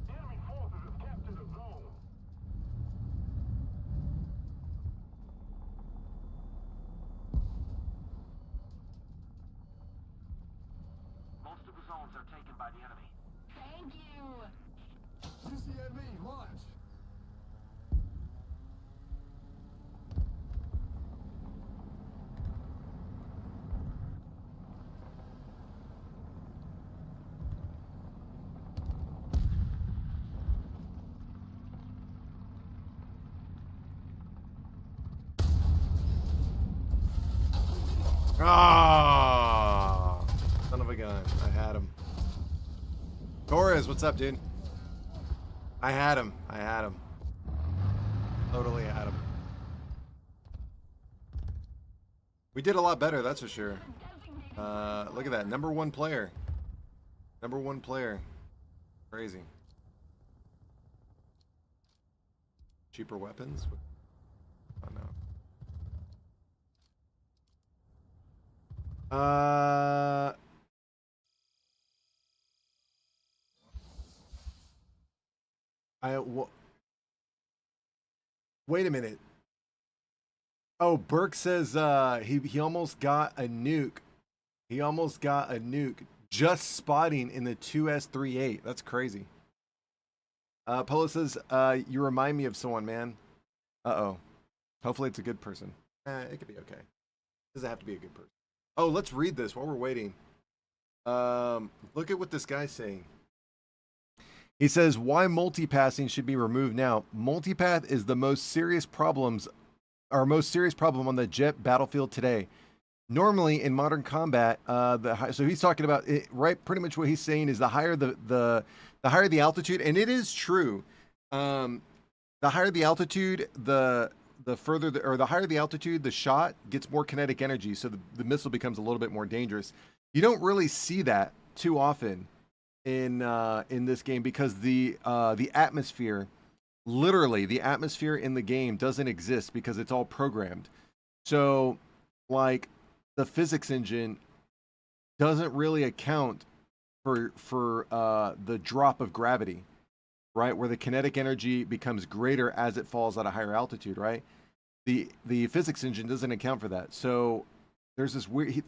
Enemy forces have captured a zone. Most of the zones are taken by the enemy. Stay Thank you. CCMV, launch. Ah, son of a gun. I had him. Torres, what's up, dude? I had him. I had him. Totally had him. We did a lot better, that's for sure. Look at that. Number one player. Number one player. Crazy. Cheaper weapons? Oh, no. Wait a minute. Oh, Burke says he almost got a nuke. He almost got a nuke just spotting in the 2S38. That's crazy. Polo says, you remind me of someone, man. Uh-oh. Hopefully it's a good person. It could be okay. Doesn't have to be a good person. Oh, let's read this while we're waiting. Look at what this guy's saying. He says, why multipassing should be removed now. Multipath is the most serious problem on the jet battlefield today. Normally in modern combat, so he's talking about it, right? Pretty much what he's saying is the higher the higher the altitude, and it is true. The higher the altitude, the further the higher the altitude, the shot gets more kinetic energy, so the missile becomes a little bit more dangerous. You don't really see that too often in this game because the atmosphere, literally the atmosphere in the game doesn't exist because it's all programmed. So like the physics engine doesn't really account for the drop of gravity, right? Where the kinetic energy becomes greater as it falls at a higher altitude, right? The physics engine doesn't account for that. So there's this weird,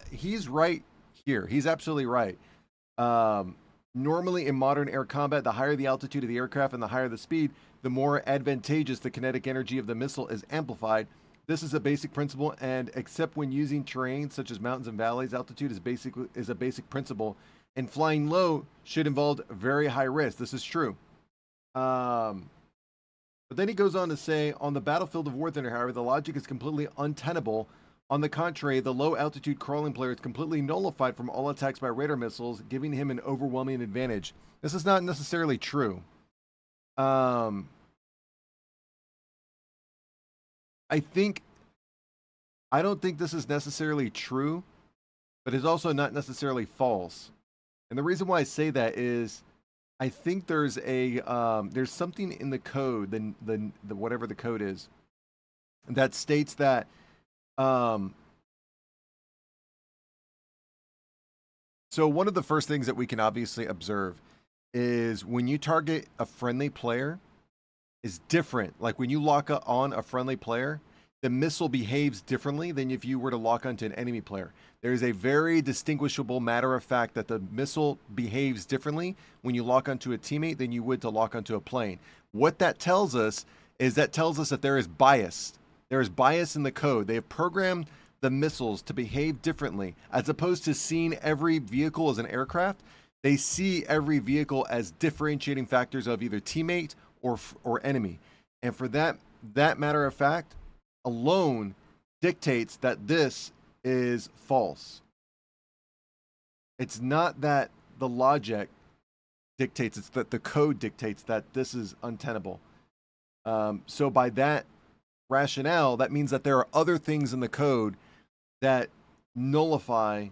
he's right here. He's absolutely right. Normally in modern air combat, the higher the altitude of the aircraft and the higher the speed, the more advantageous the kinetic energy of the missile is amplified. This is a basic principle, and except when using terrain such as mountains and valleys, altitude is a basic principle, and flying low should involve very high risk. This is true. But then he goes on to say, on the battlefield of War Thunder, however, the logic is completely untenable. On the contrary, the low altitude crawling player is completely nullified from all attacks by radar missiles, giving him an overwhelming advantage. This is not necessarily true. I don't think this is necessarily true, but it's also not necessarily false. And the reason why I say that is I think there's something in the code, the whatever the code is, that states that so one of the first things that we can obviously observe is when you target a friendly player is different. Like when you lock on a friendly player, the missile behaves differently than if you were to lock onto an enemy player. There is a very distinguishable matter of fact that the missile behaves differently when you lock onto a teammate than you would to lock onto a plane. What that tells us is that there is bias. There is bias in the code. They have programmed the missiles to behave differently. As opposed to seeing every vehicle as an aircraft, they see every vehicle as differentiating factors of either teammate or enemy. And for that matter of fact alone dictates that this is false. It's not that the logic dictates, it's that the code dictates that this is untenable. So by that rationale, that means that there are other things in the code that nullify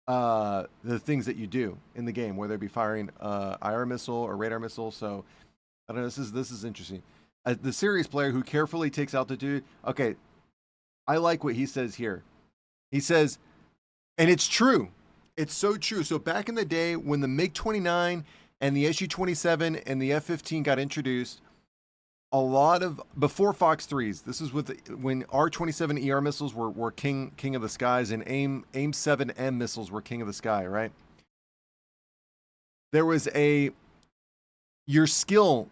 the things that you do in the game, whether it be firing IR missile or radar missile. So I don't know. This is interesting. The serious player who carefully takes altitude. Okay, I like what he says here. He says, and it's true. It's so true. So back in the day when the MiG-29 and the Su-27 and the F-15 got introduced, before Fox 3s, this is when R-27 ER missiles were king of the skies, and AIM-7M missiles were king of the sky, right? there was your skill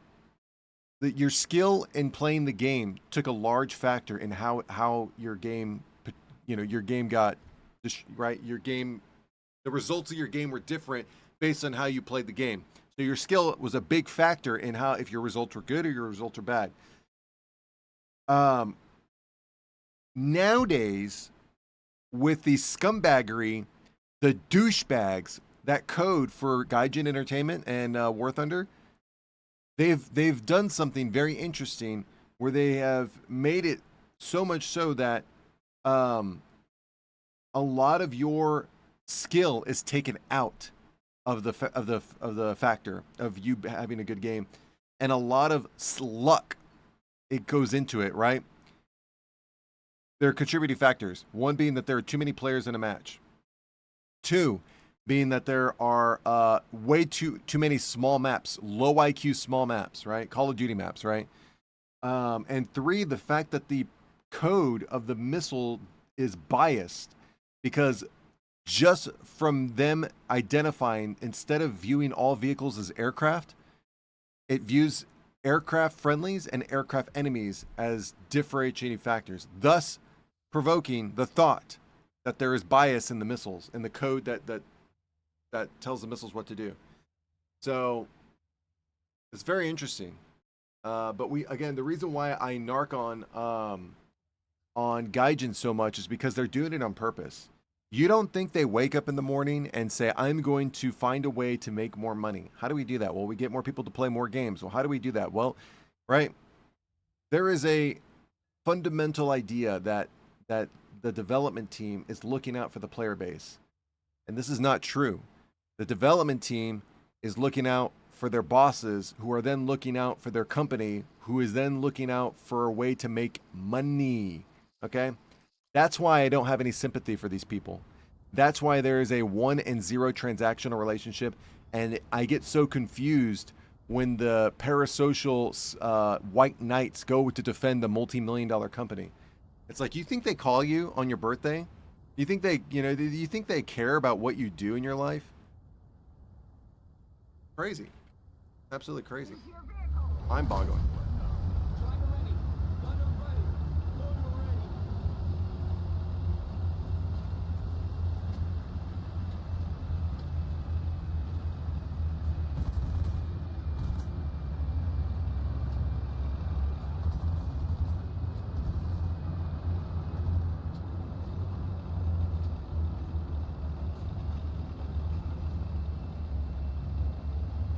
in playing the game took a large factor in how your game, your game got right. The results of your game were different based on how you played the game. So your skill was a big factor in how, if your results were good or your results are bad. Nowadays, with the scumbaggery, the douchebags that code for Gaijin Entertainment and War Thunder, they've done something very interesting where they have made it so much so that a lot of your skill is taken out of the factor of you having a good game, and a lot of luck it goes into it, right? There are contributing factors. One being that there are too many players in a match. Two being that there are way too many small maps, low IQ small maps, right? Call of Duty maps, right? And three, the fact that the code of the missile is biased, because just from them identifying, instead of viewing all vehicles as aircraft, it views aircraft friendlies and aircraft enemies as differentiating factors, thus provoking the thought that there is bias in the missiles, in the code that tells the missiles what to do. So it's very interesting. But the reason why I narc on Gaijin so much is because they're doing it on purpose. You don't think they wake up in the morning and say, I'm going to find a way to make more money. How do we do that? Well, we get more people to play more games. Well, how do we do that? Well, right. There is a fundamental idea that the development team is looking out for the player base. And this is not true. The development team is looking out for their bosses, who are then looking out for their company, who is then looking out for a way to make money. Okay? That's why I don't have any sympathy for these people. That's why there is a 1 and 0 transactional relationship, and I get so confused when the parasocial white knights go to defend the multi-million-dollar company. It's like, you think they call you on your birthday? You think you think they care about what you do in your life? Crazy. Absolutely crazy. Mind-boggling. Driver ready. Gunner ready. Loader ready.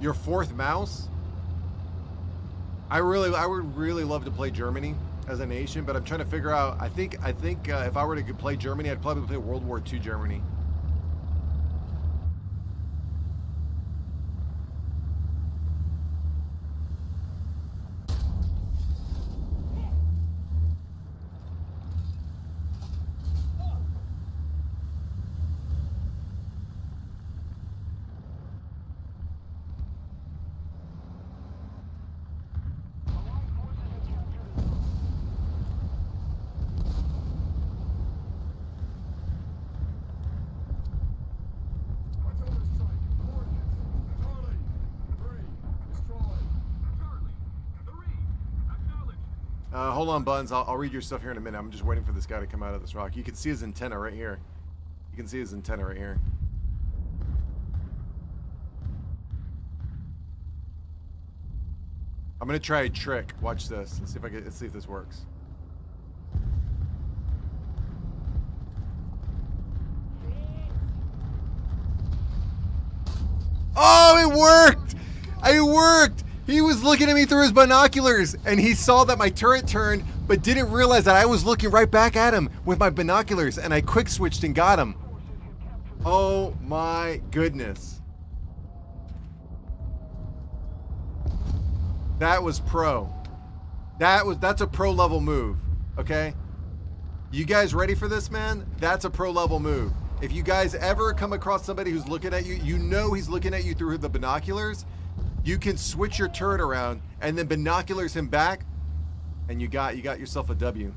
Your fourth mouse? I would really love to play Germany as a nation, but I'm trying to figure out. I think if I were to play Germany, I'd probably play World War II Germany. Artillery strike. Coordinates. Charlie. 3. Destroy. Charlie, 3, acknowledge. Hold on, Buns. I'll read your stuff here in a minute. I'm just waiting for this guy to come out of this rock. You can see his antenna right here. You can see his antenna right here. I'm gonna try a trick. Watch this. Let's see if this works. Oh, it worked! It worked! He was looking at me through his binoculars, and he saw that my turret turned, but didn't realize that I was looking right back at him with my binoculars, and I quick switched and got him. Oh my goodness. That was pro. That's a pro level move, okay? You guys ready for this, man? That's a pro level move. If you guys ever come across somebody who's looking at you, you know he's looking at you through the binoculars, you can switch your turret around and then binoculars him back, and you got yourself a W.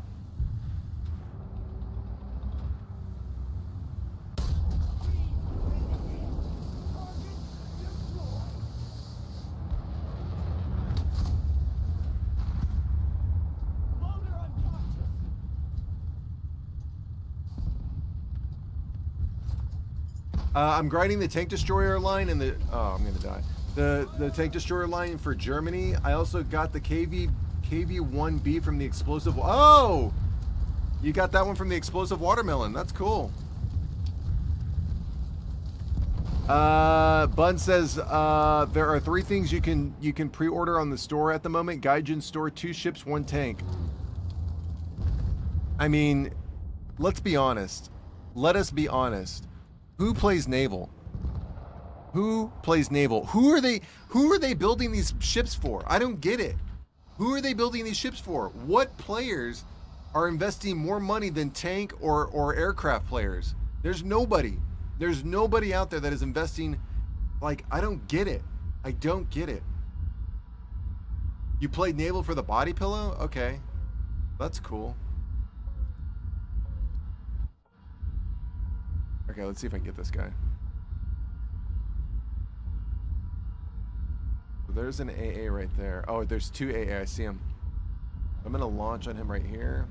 I'm grinding the tank destroyer line and the I'm gonna die. The tank destroyer line for Germany. I also got the KV1B from the explosive. Oh, you got that one from the explosive watermelon. That's cool. Bun says there are 3 things you can pre-order on the store at the moment. Gaijin store, 2 ships, 1 tank. I mean, let's be honest. Let us be honest. Who plays naval? Who plays naval? Who are they building these ships for? I don't get it. Who are they building these ships for? What players are investing more money than tank or aircraft players? There's nobody. There's nobody out there that is investing. Like, I don't get it. I don't get it. You played naval for the body pillow? Okay. That's cool. Okay, let's see if I can get this guy. There's an AA right there. Oh, there's 2 AA. I see him. I'm gonna launch on him right here.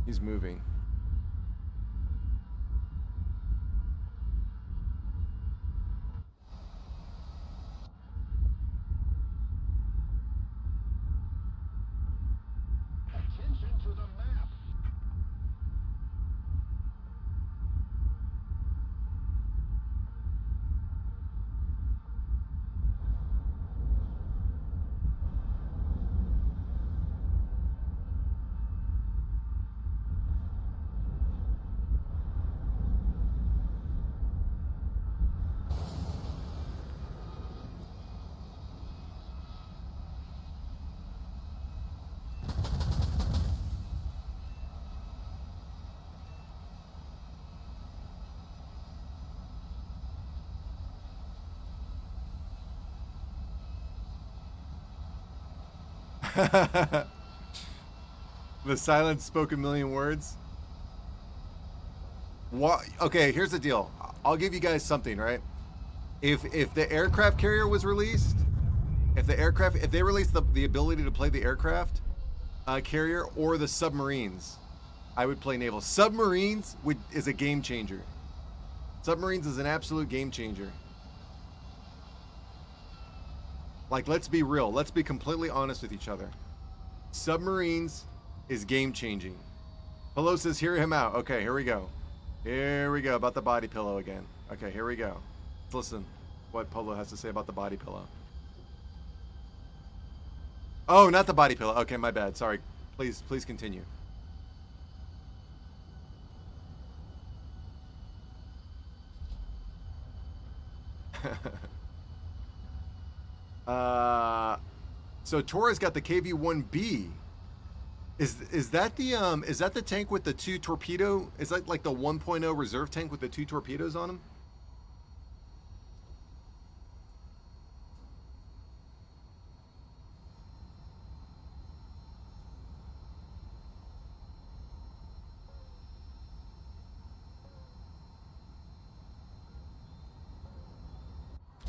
He's moving. Attention to the map. The silence spoke a million words. What? Okay, here's the deal. I'll give you guys something, right? If the aircraft carrier was released, if they released the ability to play the aircraft carrier or the submarines, I would play naval. Submarines is a game changer. Submarines is an absolute game changer. Like, let's be real. Let's be completely honest with each other. Submarines is game changing. Polo says, hear him out. Okay, here we go. Here we go about the body pillow again. Okay, here we go. Let's listen what Polo has to say about the body pillow. Oh, not the body pillow. Okay, my bad. Sorry. Please continue. So Tora's got the KV-1B. Is that the tank with the 2 torpedo? Is that like the 1.0 reserve tank with the 2 torpedoes on them?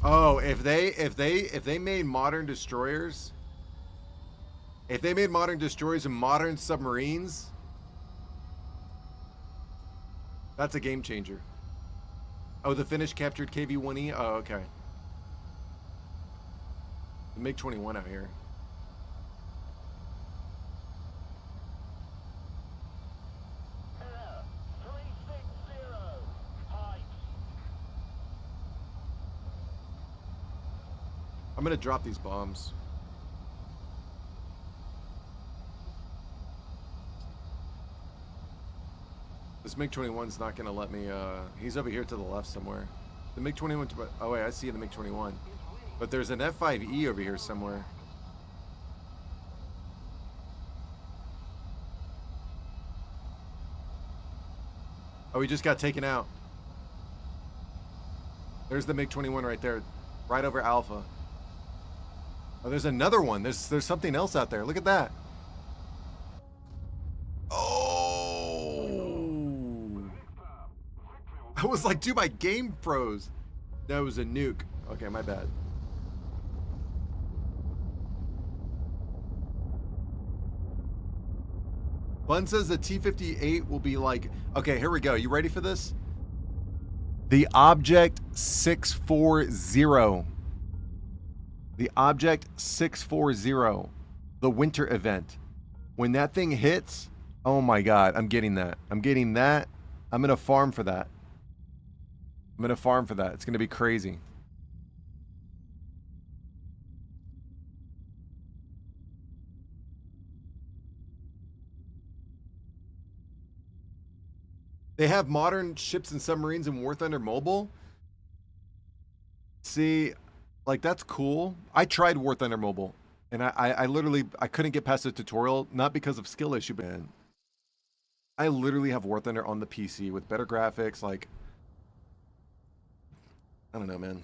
Oh, if they made modern destroyers, and modern submarines, that's a game changer. Oh, the Finnish captured KV-1E. Oh, okay. The MiG-21 out here. Air 360. Height. I'm gonna drop these bombs. This MiG-21's not gonna let me, he's over here to the left somewhere. The MiG-21, oh wait, I see the MiG-21. But there's an F-5E over here somewhere. Oh, he just got taken out. There's the MiG-21 right there, right over Alpha. Oh, there's another one. There's something else out there. Look at that. Oh! I was like, dude, my game froze. That was a nuke. Okay, my bad. Bun says the T-58 will be like... Okay, here we go. You ready for this? The Object 640. The Object 640. The winter event. When that thing hits, oh my god, I'm getting that. I'm getting that. I'm going to farm for that. I'm going to farm for that. It's going to be crazy. They have modern ships and submarines in War Thunder Mobile. See, like that's cool. I tried War Thunder Mobile, and I literally I couldn't get past the tutorial, not because of skill issue, but I literally have War Thunder on the PC with better graphics. Like, I don't know, man.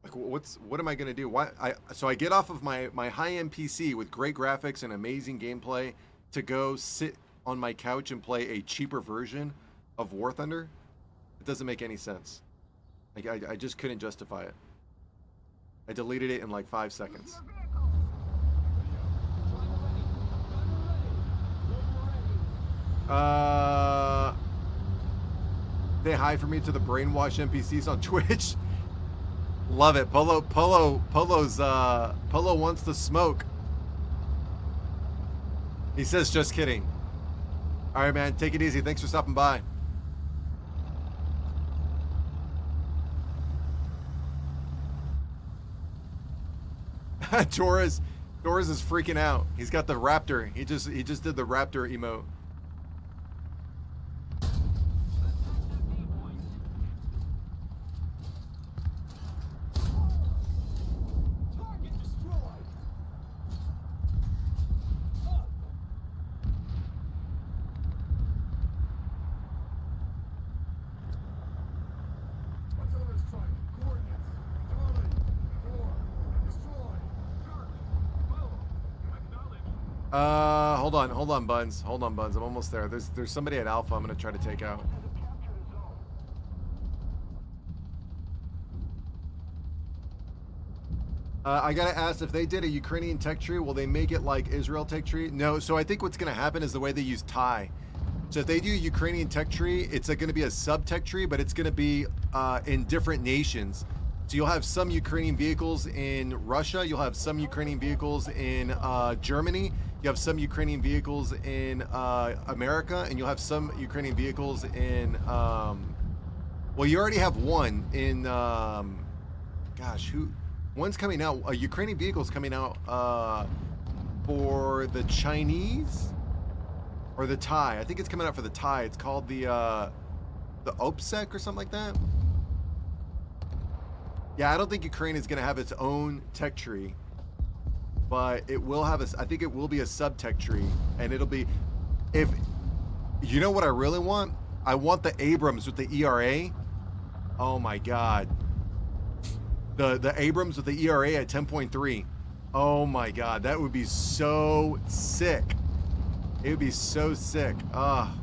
Like, what am I gonna do? So I get off of my high-end PC with great graphics and amazing gameplay to go sit on my couch and play a cheaper version of War Thunder? It doesn't make any sense. Like, I just couldn't justify it. I deleted it in like 5 seconds. Say hi for me to the brainwash NPCs on Twitch. Love it. Polo wants the smoke. He says just kidding. All right, man. Take it easy. Thanks for stopping by. Torres is freaking out. He's got the raptor. He just did the raptor emote. Target destroyed. What's over this target? Coordinates. Charlie. 4. Destroy. Hold on, Buns. Hold on, Buns. I'm almost there. There's somebody at Alpha I'm gonna try to take out. I gotta ask, if they did a Ukrainian tech tree, will they make it like Israel tech tree? No. So I think what's gonna happen is the way they use Thai. So if they do a Ukrainian tech tree, it's gonna be a sub tech tree, but it's gonna be in different nations. So you'll have some Ukrainian vehicles in Russia. You'll have some Ukrainian vehicles in Germany. You have some Ukrainian vehicles in America, and you'll have some Ukrainian vehicles in. Well, you already have one in. Gosh, who? One's coming out. A Ukrainian vehicle's coming out for the Chinese or the Thai. I think it's coming out for the Thai. It's called the OPSEC or something like that. Yeah, I don't think Ukraine is going to have its own tech tree, but it will have I think it will be a sub tech tree, and it'll be, if you know what I really want, I want the Abrams with the ERA. Oh my God, the Abrams with the ERA at 10.3. Oh my God, that would be so sick. It would be so sick. Ah.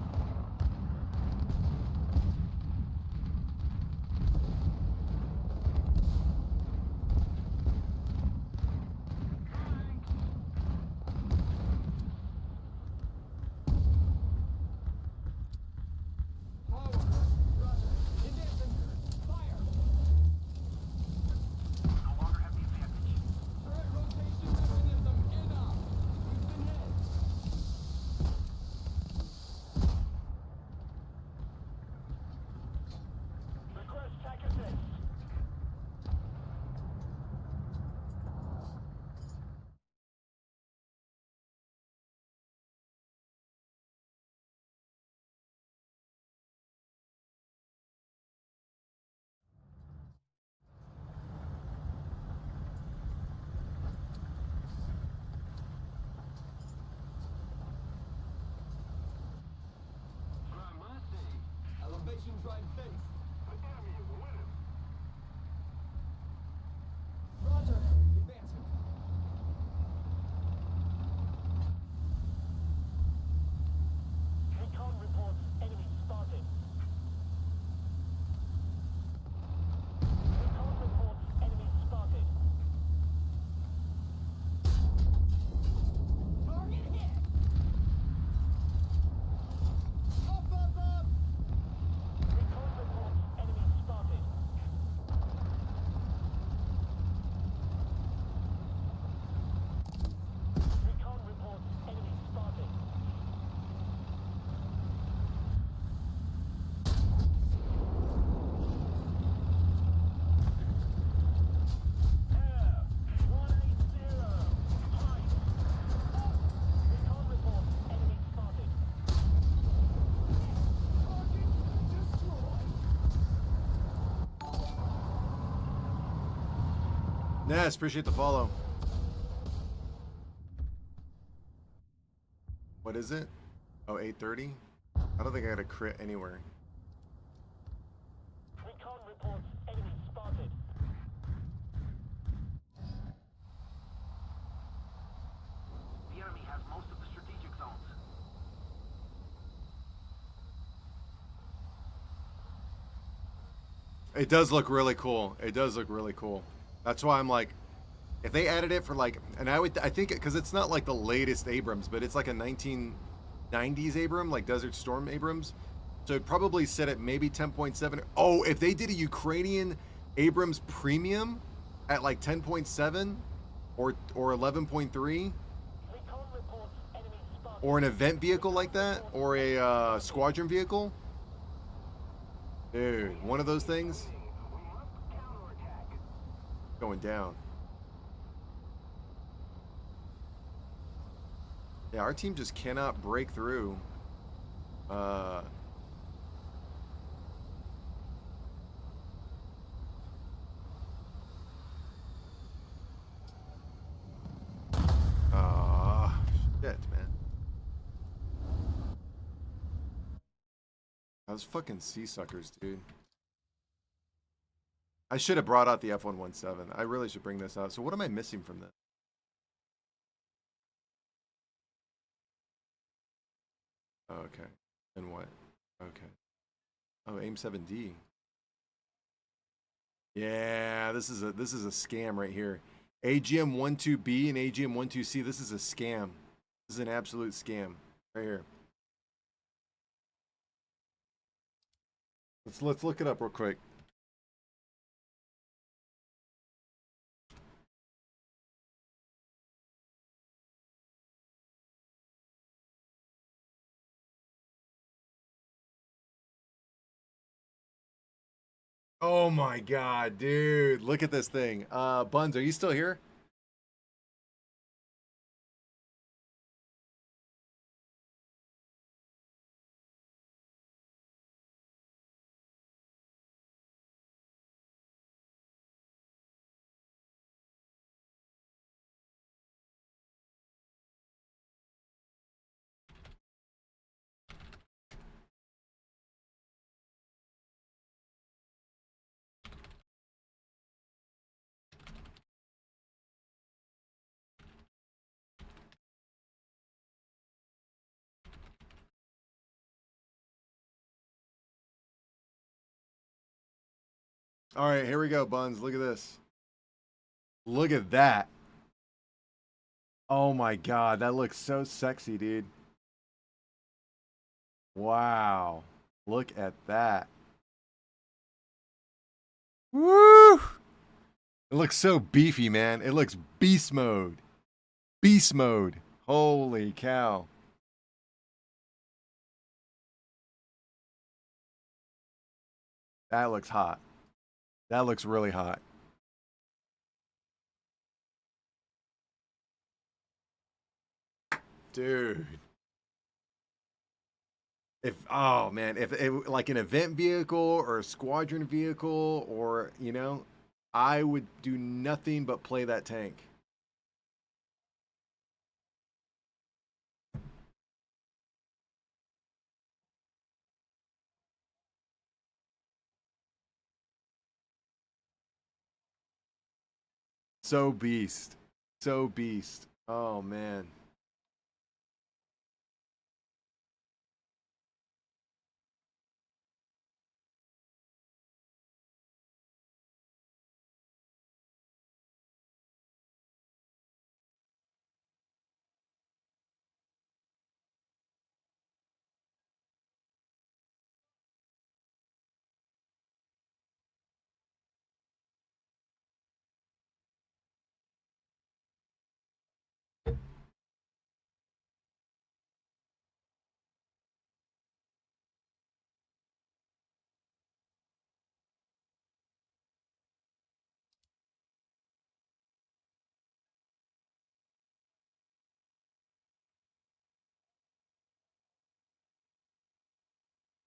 Ness, appreciate the follow. What is it? Oh, 8:30? I don't think I got a crit anywhere. Recon reports enemy spotted. The enemy has most of the strategic zones. It does look really cool. It does look really cool. That's why I'm like, if they added it for like, and I think, because it's not like the latest Abrams, but it's like a 1990s Abram, like Desert Storm Abrams. So it'd probably set it maybe 10.7. Oh, if they did a Ukrainian Abrams Premium at like 10.7 or 11.3, Recon reports enemy spotted. or an event vehicle like that, or a squadron vehicle, dude, one of those things We must counterattack. going down. Yeah, our team just cannot break through. Shit, man. Those fucking sea suckers, dude. I should have brought out the F117. I really should bring this out. So what am I missing from this? Oh, okay. And what? Okay. Oh, aim 7D. Yeah, this is a scam right here. AGM 12B and AGM 12C. This is a scam. This is an absolute scam right here. Let's look it up real quick. Oh my god, dude. Look at this thing. Buns, are you still here? All right, here we go, Buns. Look at this. Look at that. Oh my god, that looks so sexy, dude. Wow. Look at that. Woo! It looks so beefy, man. It looks beast mode. Beast mode. Holy cow. That looks hot. That looks really hot. Dude. If oh man, if it like an event vehicle or a squadron vehicle, or you know, I would do nothing but play that tank. So beast. So beast. Oh man.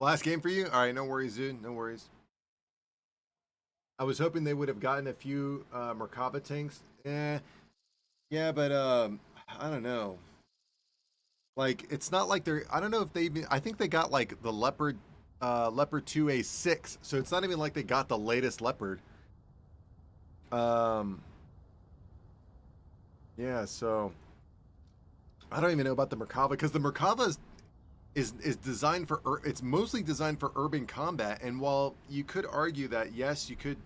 Last game for you? All right, no worries, dude. No worries. I was hoping they would have gotten a few Merkava tanks. Yeah, but I don't know. Like, it's not like they're. I don't know if they even. I think they got like the Leopard 2A6, so it's not even like they got the latest Leopard. Yeah, so I don't even know about the Merkava because the Merkava is designed for it's mostly designed for urban combat, and while you could argue that yes, you could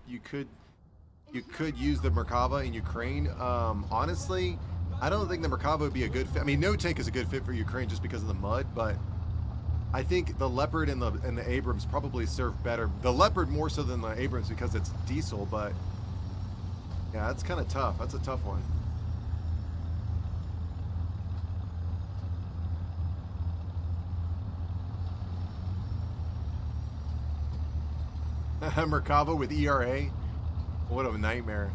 use the Merkava in Ukraine, honestly, I don't think the Merkava would be a good fit. I mean, no tank is a good fit for Ukraine just because of the mud, but I think the Leopard and the Abrams probably serve better. The Leopard more so than the Abrams because it's diesel, but yeah, that's kind of tough. That's a tough one. Merkava with ERA. What a nightmare.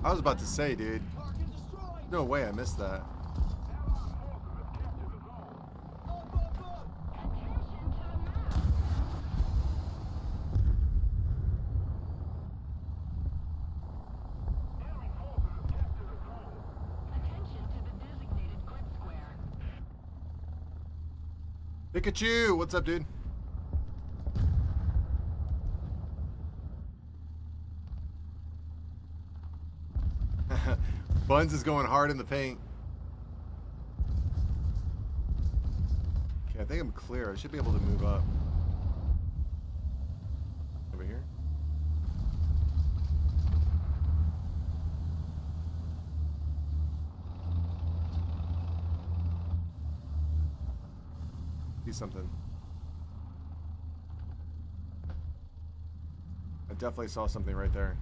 I was about to say, dude. Target destroyed. No way I missed that. Enemy forces have captured a zone. Attention to the designated grid square. Pikachu, what's up, dude? Buns is going hard in the paint. Okay, I think I'm clear. I should be able to move up. Over here. See something. I definitely saw something right there.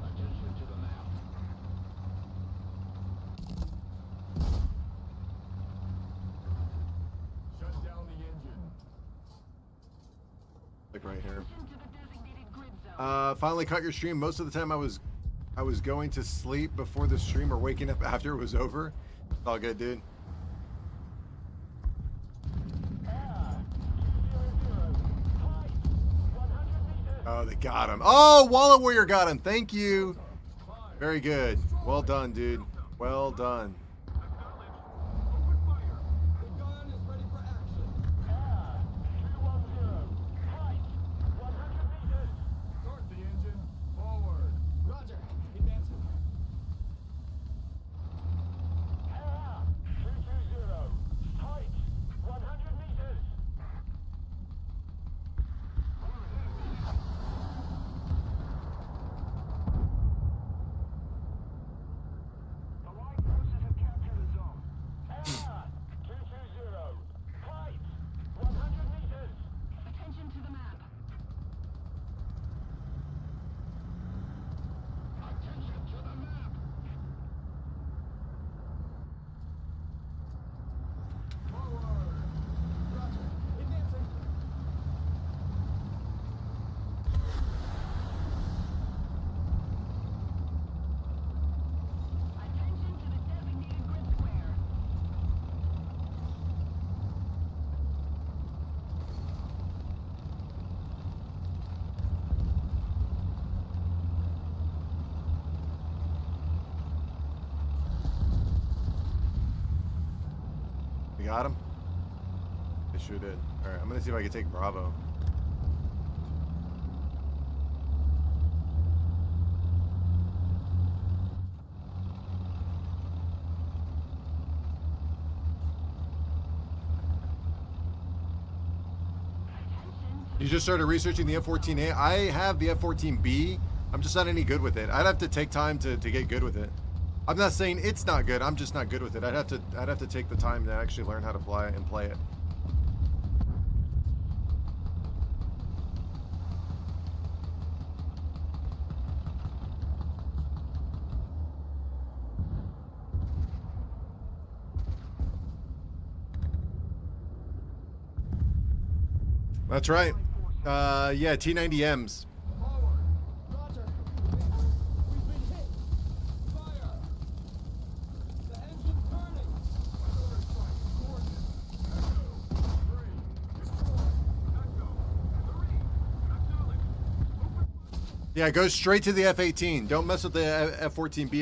Attention to the map. Shut down the engine. Like right here. Attention to the designated grid zone. Finally caught your stream. Most of the time I was going to sleep before the stream or waking up after it was over. It's all good, dude. Oh, they got him. Oh, Wallet Warrior got him. Thank you. Very good. Well done, dude. Well done. Open fire. The gun is ready for action. 210. Fight. 100 meters. Start the engine. Forward. Roger. Advancing. 220. Fight. 100 meters. The light forces have captured a zone. 220. Fight. 100 meters. Attention to the map. Attention to the map. Forward. Roger. Advancing. Attention to the designated grid square. You got him? They sure did. Alright, I'm gonna see if I can take Bravo. You just started researching the F-14A? I have the F-14B. I'm just not any good with it. I'd have to take time to get good with it. I'm not saying it's not good. I'm just not good with it. I'd have to take the time to actually learn how to fly and play it. That's right. Yeah, T-90Ms. Forward. Roger. We've been hit. Fire. The engine's burning. Artillery strike. Coordinates. Echo. 3. Destroy. Echo. 3. Acknowledge. Open. Yeah, go straight to the F-18. Don't mess with the F-14B.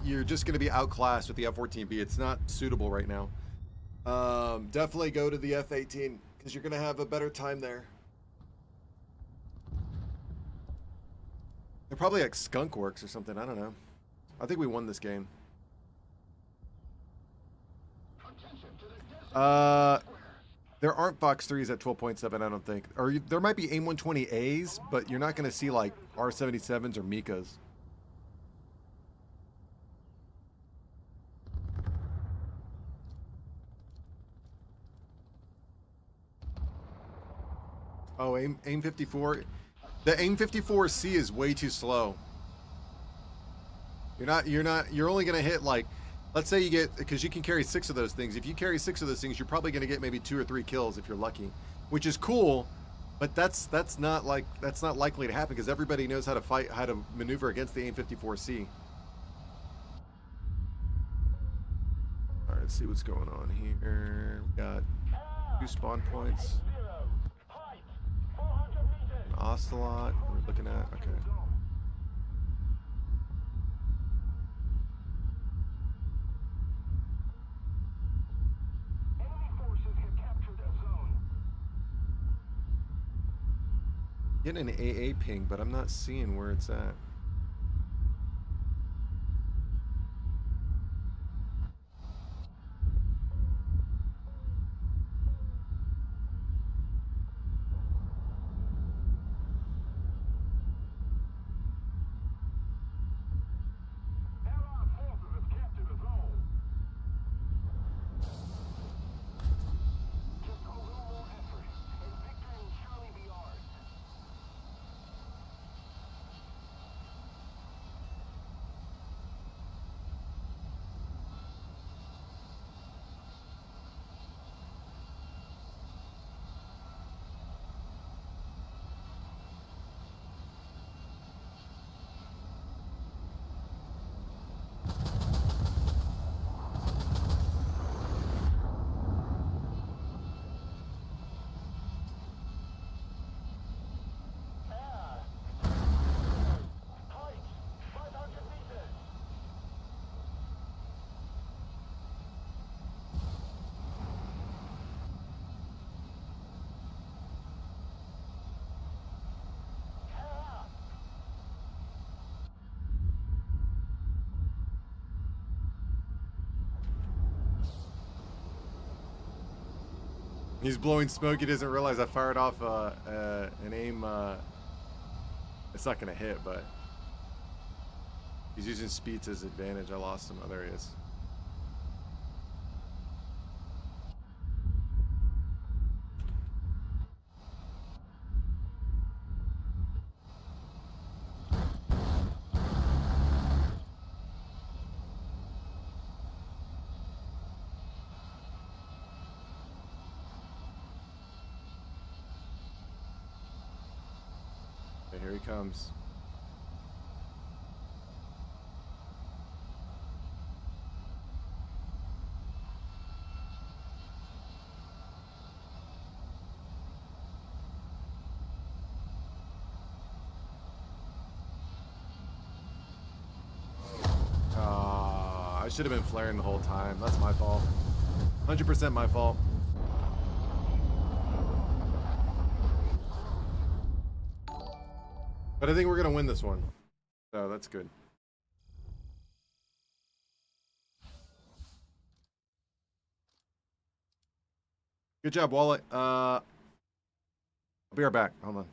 You're just going to be outclassed with the F-14B. It's not suitable right now. Definitely go to the F-18 because you're going to have a better time there. They're probably like Skunk Works or something. I don't know. I think we won this game. There aren't Fox 3s at 12.7, I don't think. Or there might be AIM-120As, but you're not going to see like R-77s or Mikas. Oh, AIM 54. The AIM 54C is way too slow. You're only gonna hit like, let's say you get, because you can carry 6 of those things. If you carry 6 of those things, you're probably gonna get maybe 2 or 3 kills if you're lucky, which is cool. But that's not likely to happen because everybody knows how to maneuver against the AIM 54C. All right, let's see what's going on here. We got 2 spawn points. Ocelot, we're looking at, okay. Enemy forces have captured a zone. Getting an AA ping, but I'm not seeing where it's at. Allied forces have captured a zone. Just a little more effort, and victory will surely be ours. Height, 500 meters. He's blowing smoke. He doesn't realize I fired off an aim. It's not gonna hit, but he's using speed to his advantage. I lost him. Oh, there he is. Okay, here he comes. I should have been flaring the whole time. That's my fault. 100% my fault. But I think we're gonna win this one. So that's good. Good job, Wallet. I'll be right back. Hold on.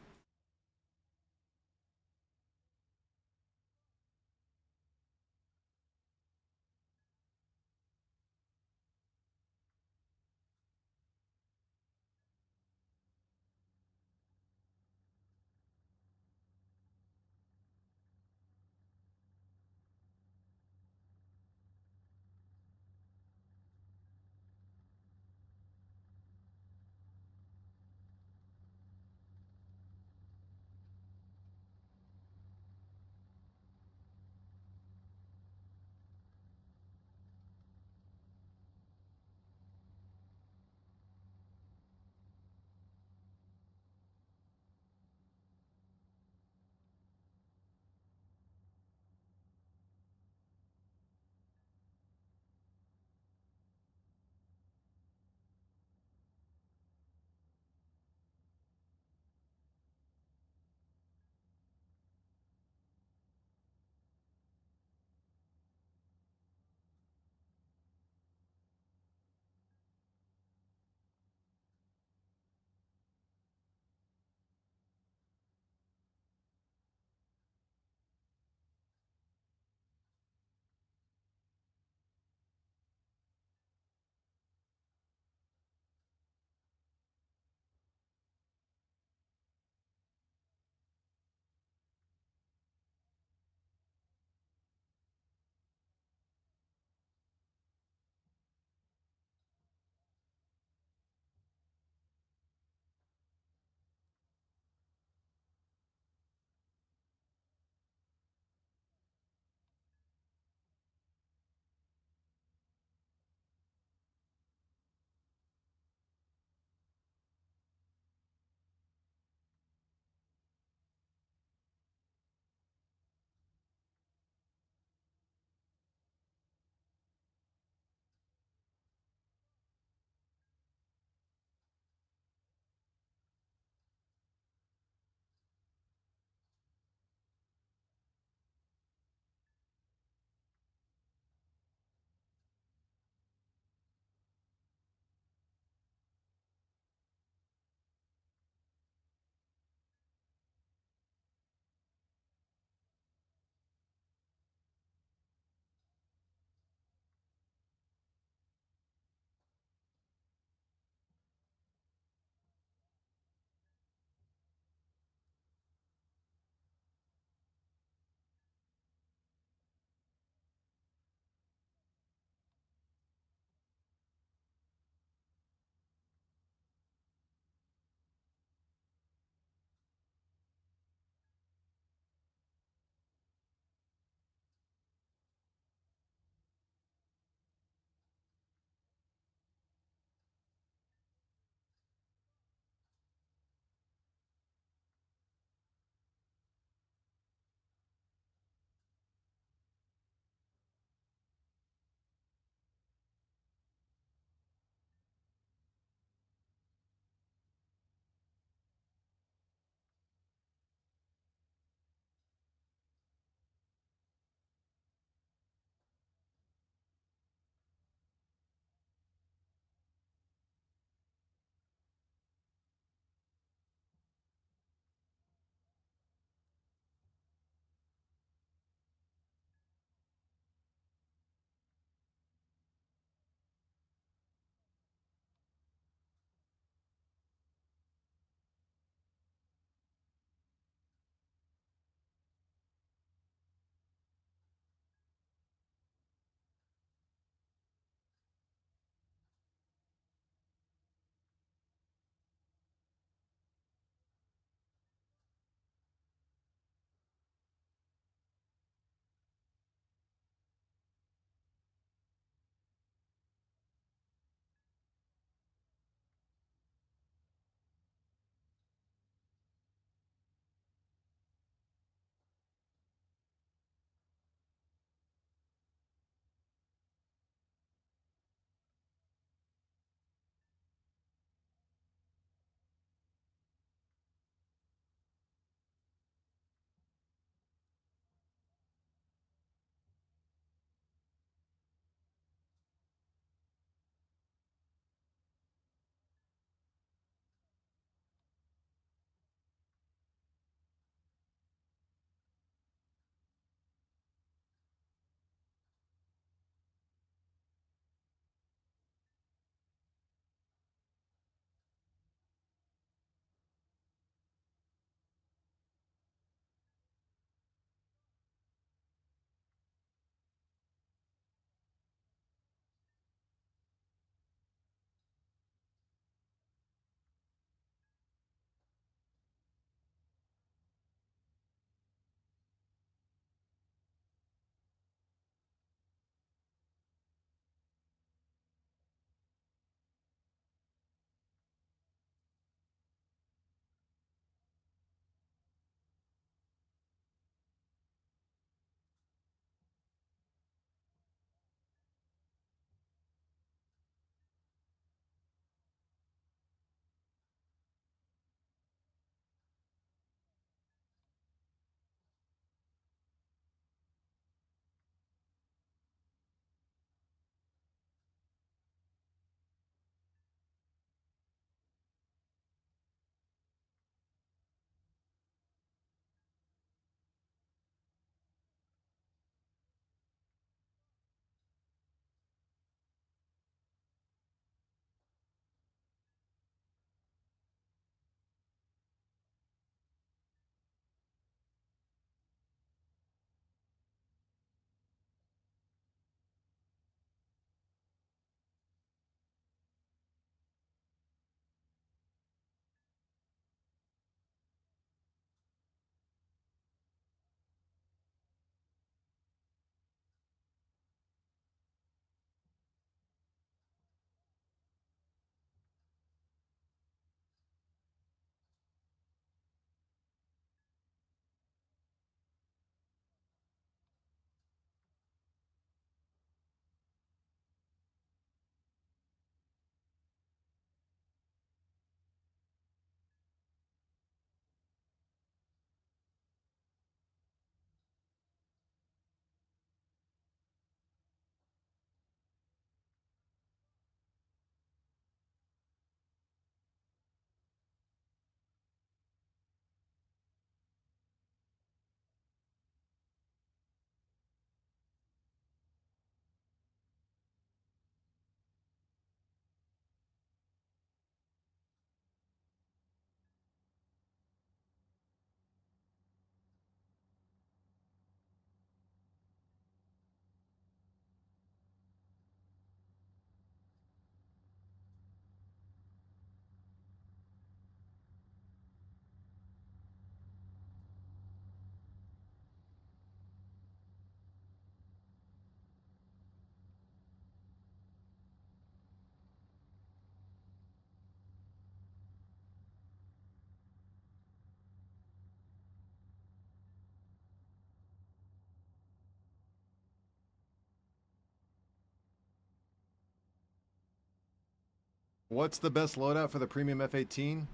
What's the best loadout for the premium F-18?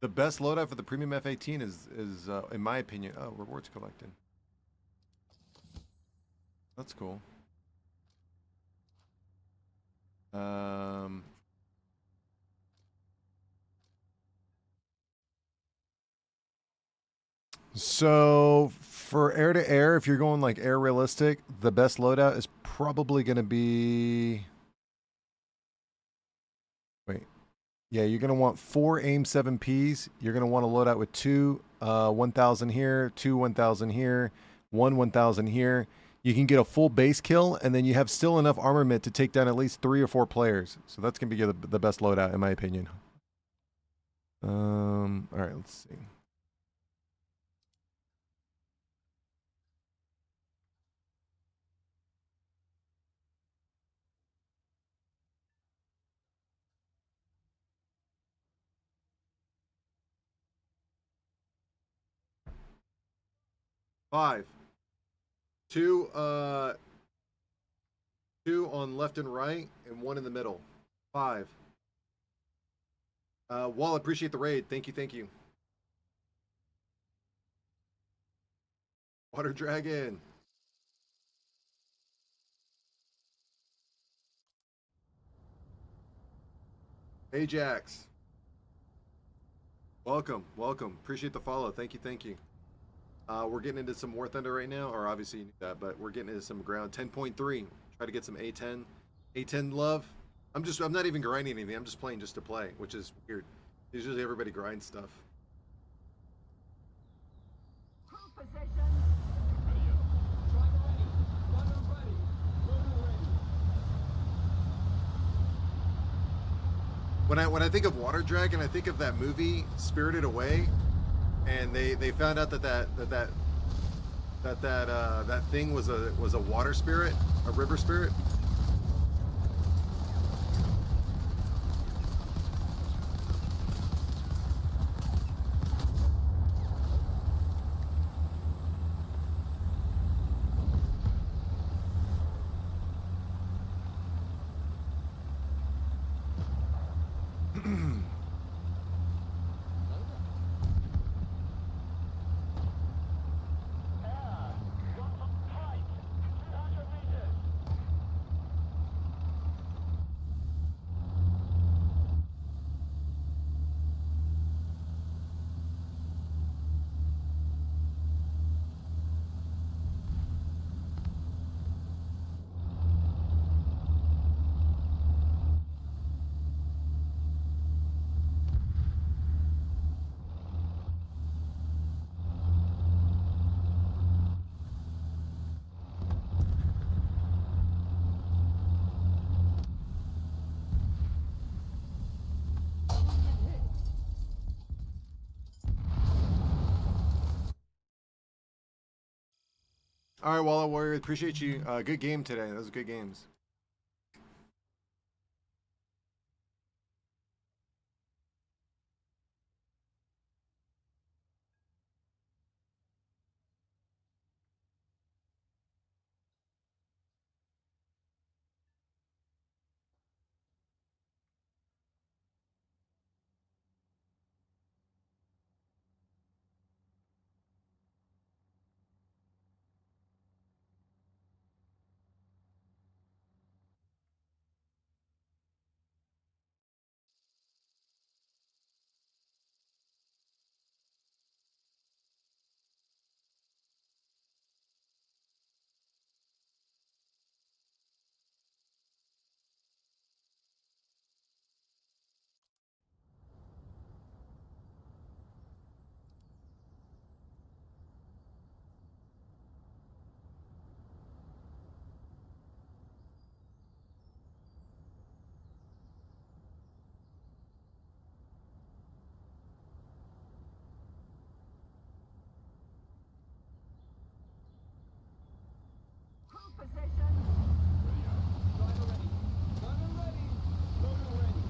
The best loadout for the premium F-18 is in my opinion, oh, rewards collected. That's cool. So for air to air, if you're going like air realistic, the best loadout is probably going to be. Wait. Yeah, you're going to want 4 AIM 7Ps. You're going to want to load out with 2 1000 here, 2 1000 here, 1 1000 here. You can get a full base kill, and then you have still enough armament to take down at least 3 or 4 players. So that's going to be the best loadout, in my opinion. All right, let's see. Five. 2 on left and right, and 1 in the middle. 5. Wall, appreciate the raid. Thank you, thank you. Water Dragon. Ajax. Welcome, welcome. Appreciate the follow. Thank you, thank you. We're getting into some War Thunder right now, or obviously you knew that, but we're getting into some ground. 10.3. Try to get some A10. A10 love. I'm not even grinding anything. I'm just playing just to play, which is weird. Usually everybody grinds stuff. Group position. Ready up. Driver ready. Runner ready. Loader ready. When I think of Water Dragon, I think of that movie Spirited Away, and they found out that thing was a water spirit, a river spirit. All right, Walla Warrior, appreciate you. Good game today. Those were good games. Group position. Ready up. Driver ready. Runner ready. Loader ready.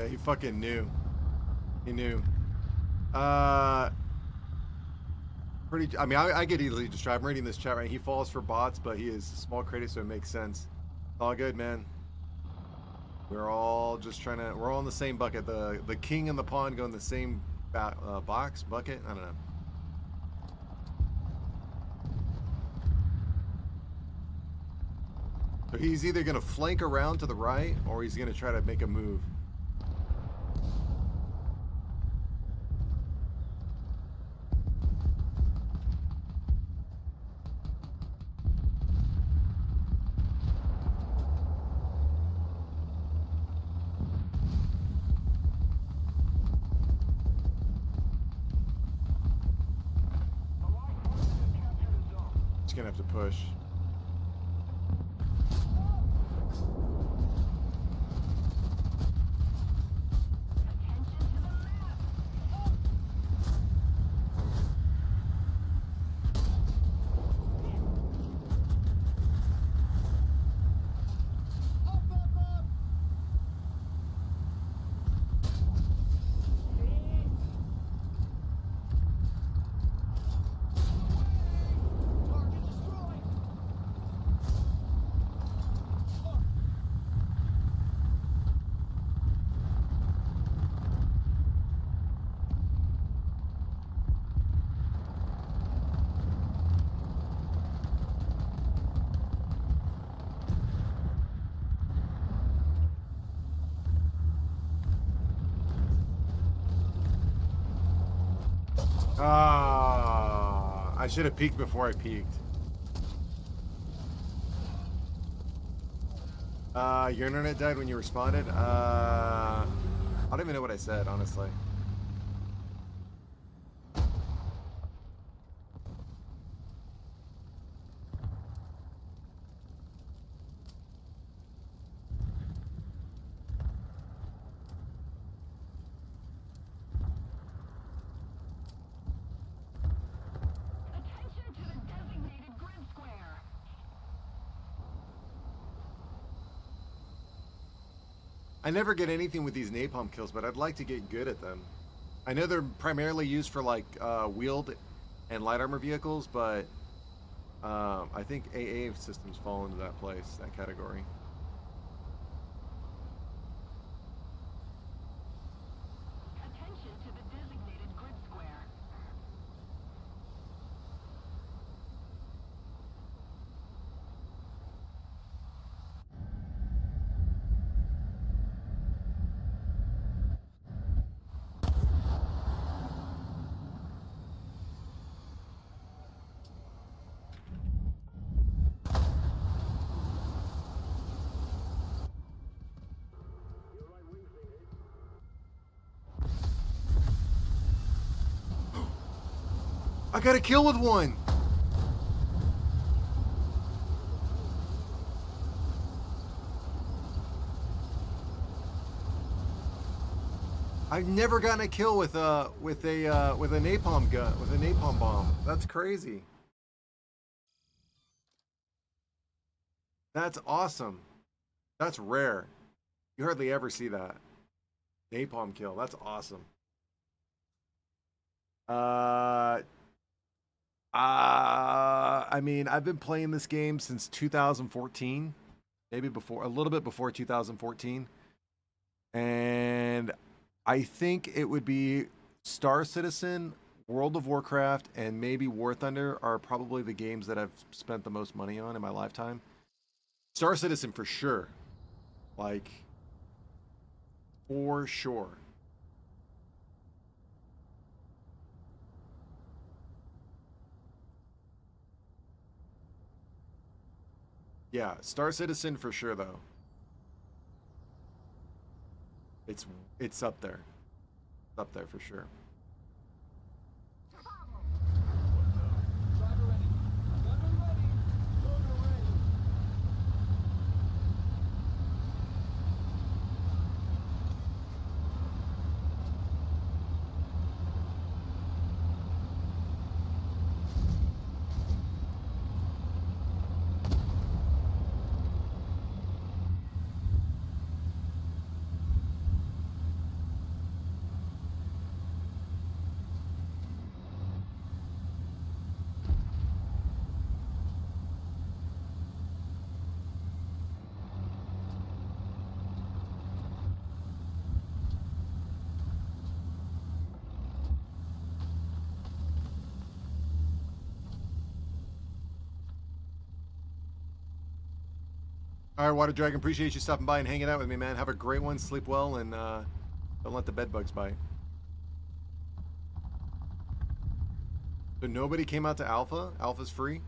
Yeah, he fucking knew. He knew. Pretty. I mean, I get easily distracted. I'm reading this chat right. He falls for bots, but he is a small creator, so it makes sense. All good, man. We're all just trying to. We're all in the same bucket. The king and the pawn go in the same box bucket. I don't know. So he's either gonna flank around to the right, or he's gonna try to make a move. He's gonna have to push. Ah, I should have peeked before I peeked. Your internet died when you responded? I don't even know what I said, honestly. Attention to the designated grid square. I never get anything with these napalm kills, but I'd like to get good at them. I know they're primarily used for like wheeled and light armor vehicles, but I think AA systems fall into that place, that category. Attention to the designated grid square. I got a kill with one! I've never gotten a kill with a napalm gun, with a napalm bomb. That's crazy. That's awesome. That's rare. You hardly ever see that. Napalm kill. That's awesome. I mean, I've been playing this game since 2014, maybe before, a little bit before 2014, and I think it would be Star Citizen, World of Warcraft, and maybe War Thunder are probably the games that I've spent the most money on in my lifetime. Star Citizen for sure, like for sure. Yeah, Star Citizen for sure though. It's up there. It's up there for sure. Driver ready. Gunner ready. Loader ready. All right, Water Dragon, appreciate you stopping by and hanging out with me, man. Have a great one. Sleep well, and don't let the bed bugs bite. So nobody came out to Alpha? Alpha's free?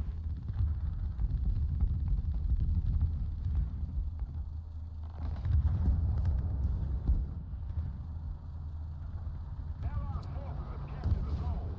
Allied forces have captured the zone.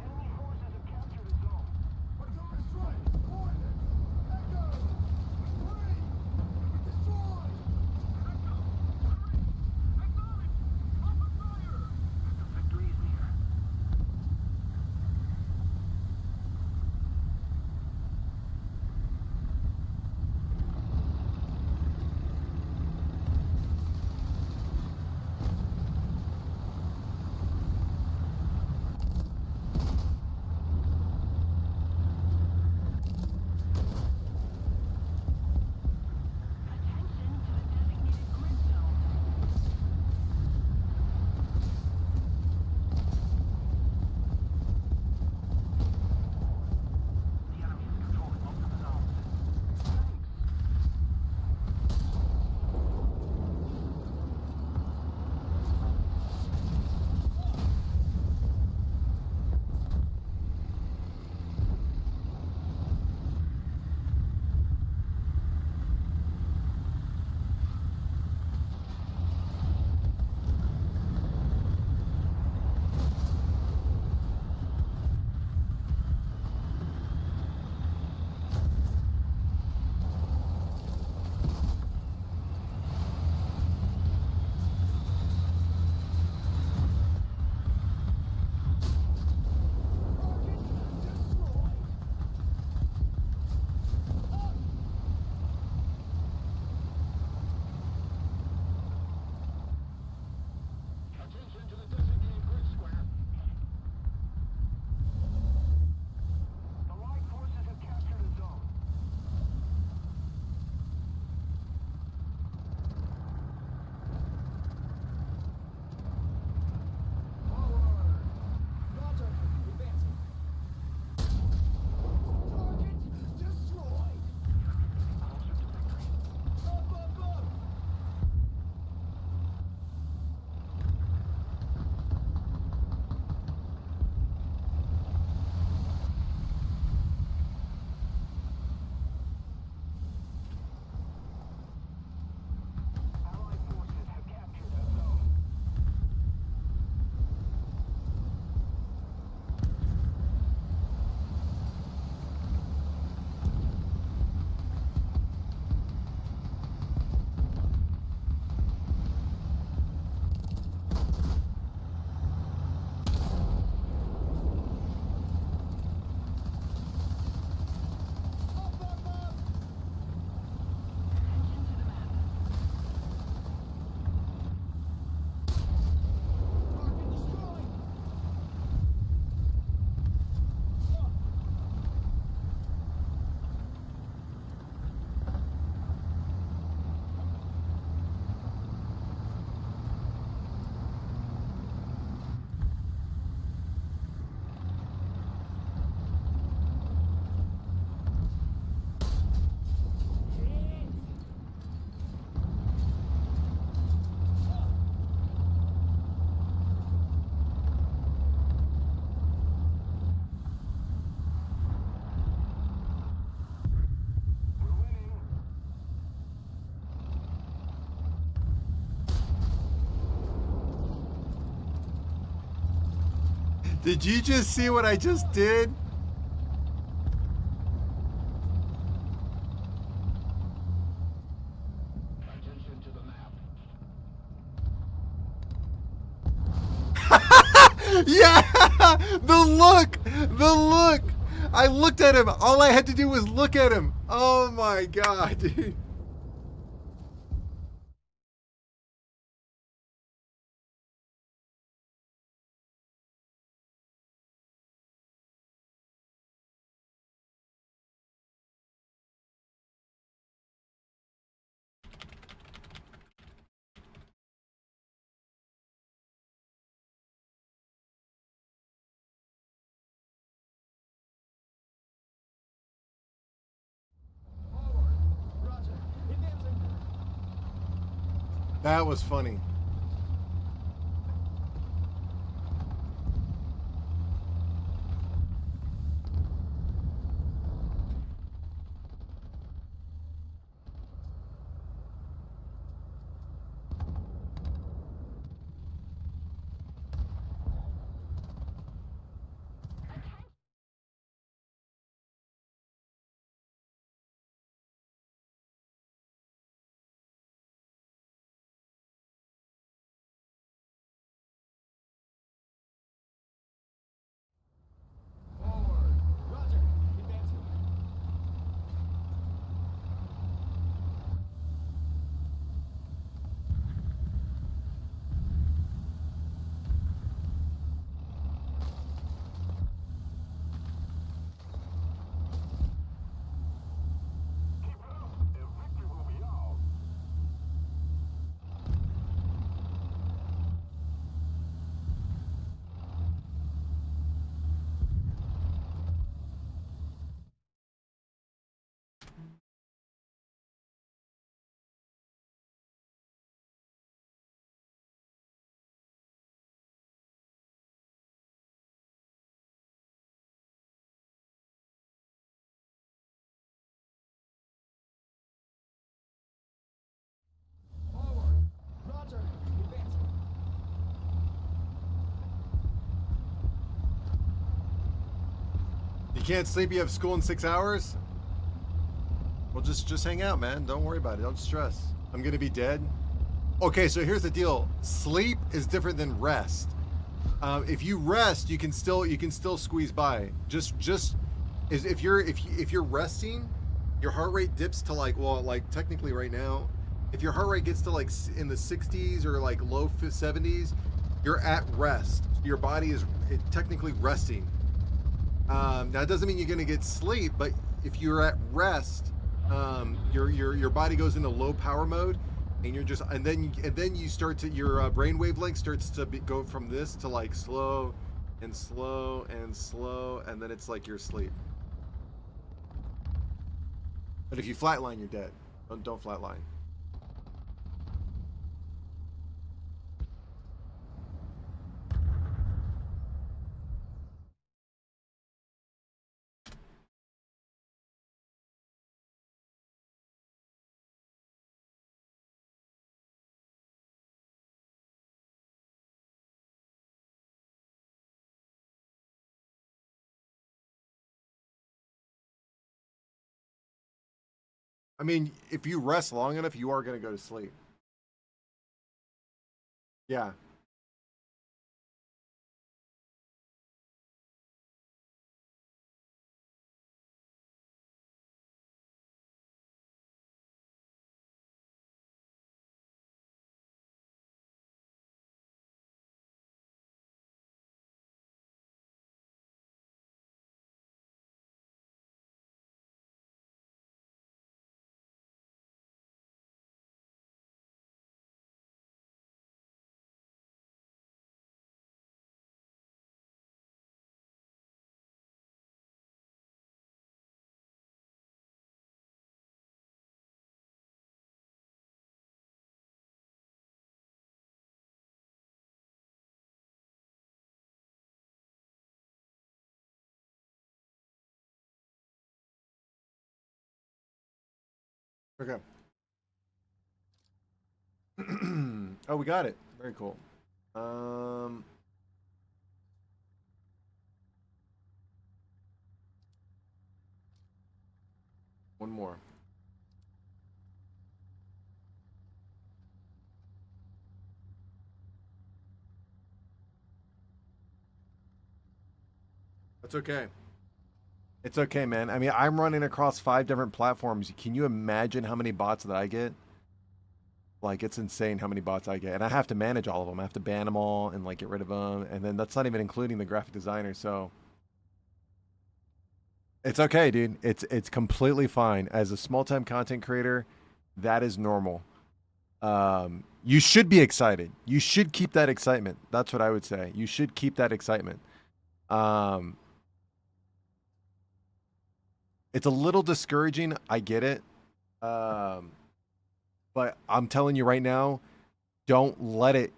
Enemy forces have captured the zone. Artillery strike! Coordinates! Echo! Three! Destroy! Echo! Three! Acknowledge! Open fire! Victory is near. Attention to the designated grid zone. The enemy is controlling most of the zones. Attention to the designated grid square. Allied forces have captured a zone. Forward! Roger. Advancing. Target destroyed. Closer to victory. Up, up, up! Allied forces have captured a zone. Up, up, up! Attention to the map. Target destroyed! We're winning. Did you just see what I just did? Attention to the map. Yeah, the look, the look. I looked at him. All I had to do was look at him. Oh my god, dude. Forward. Roger. Advancing. That was funny. Forward. Roger. Advancing. Keep it up, and victory will be ours. Forward. Roger. Advancing. You can't sleep. You have school in 6 hours. Well, just hang out, man. Don't worry about it. Don't stress. I'm gonna be dead. Okay, so here's the deal. Sleep is different than rest. If you rest, you can still squeeze by. Just if you're resting, your heart rate dips to like, well, like technically right now, if your heart rate gets to like in the 60s or like low 70s, you're at rest. Your body is technically resting. Now it doesn't mean you're gonna get sleep, but if you're at rest, your body goes into low power mode, and you're just and then you start to your brain wavelength starts to go from this to like slow and slow and slow, and then it's like you're asleep. But if you flatline, you're dead. Don't flatline. I mean, if you rest long enough, you are gonna go to sleep. Yeah. Okay. Oh, we got it. Very cool. One more. That's okay. It's okay, man. I mean, I'm running across 5 different platforms. Can you imagine how many bots that I get? Like, it's insane how many bots I get. And I have to manage all of them. I have to ban them all and, like, get rid of them. And then that's not even including the graphic designer. So it's okay, dude. It's completely fine. As a small-time content creator, that is normal. You should be excited. You should keep that excitement. That's what I would say. You should keep that excitement. It's a little discouraging. I get it. But I'm telling you right now, don't let it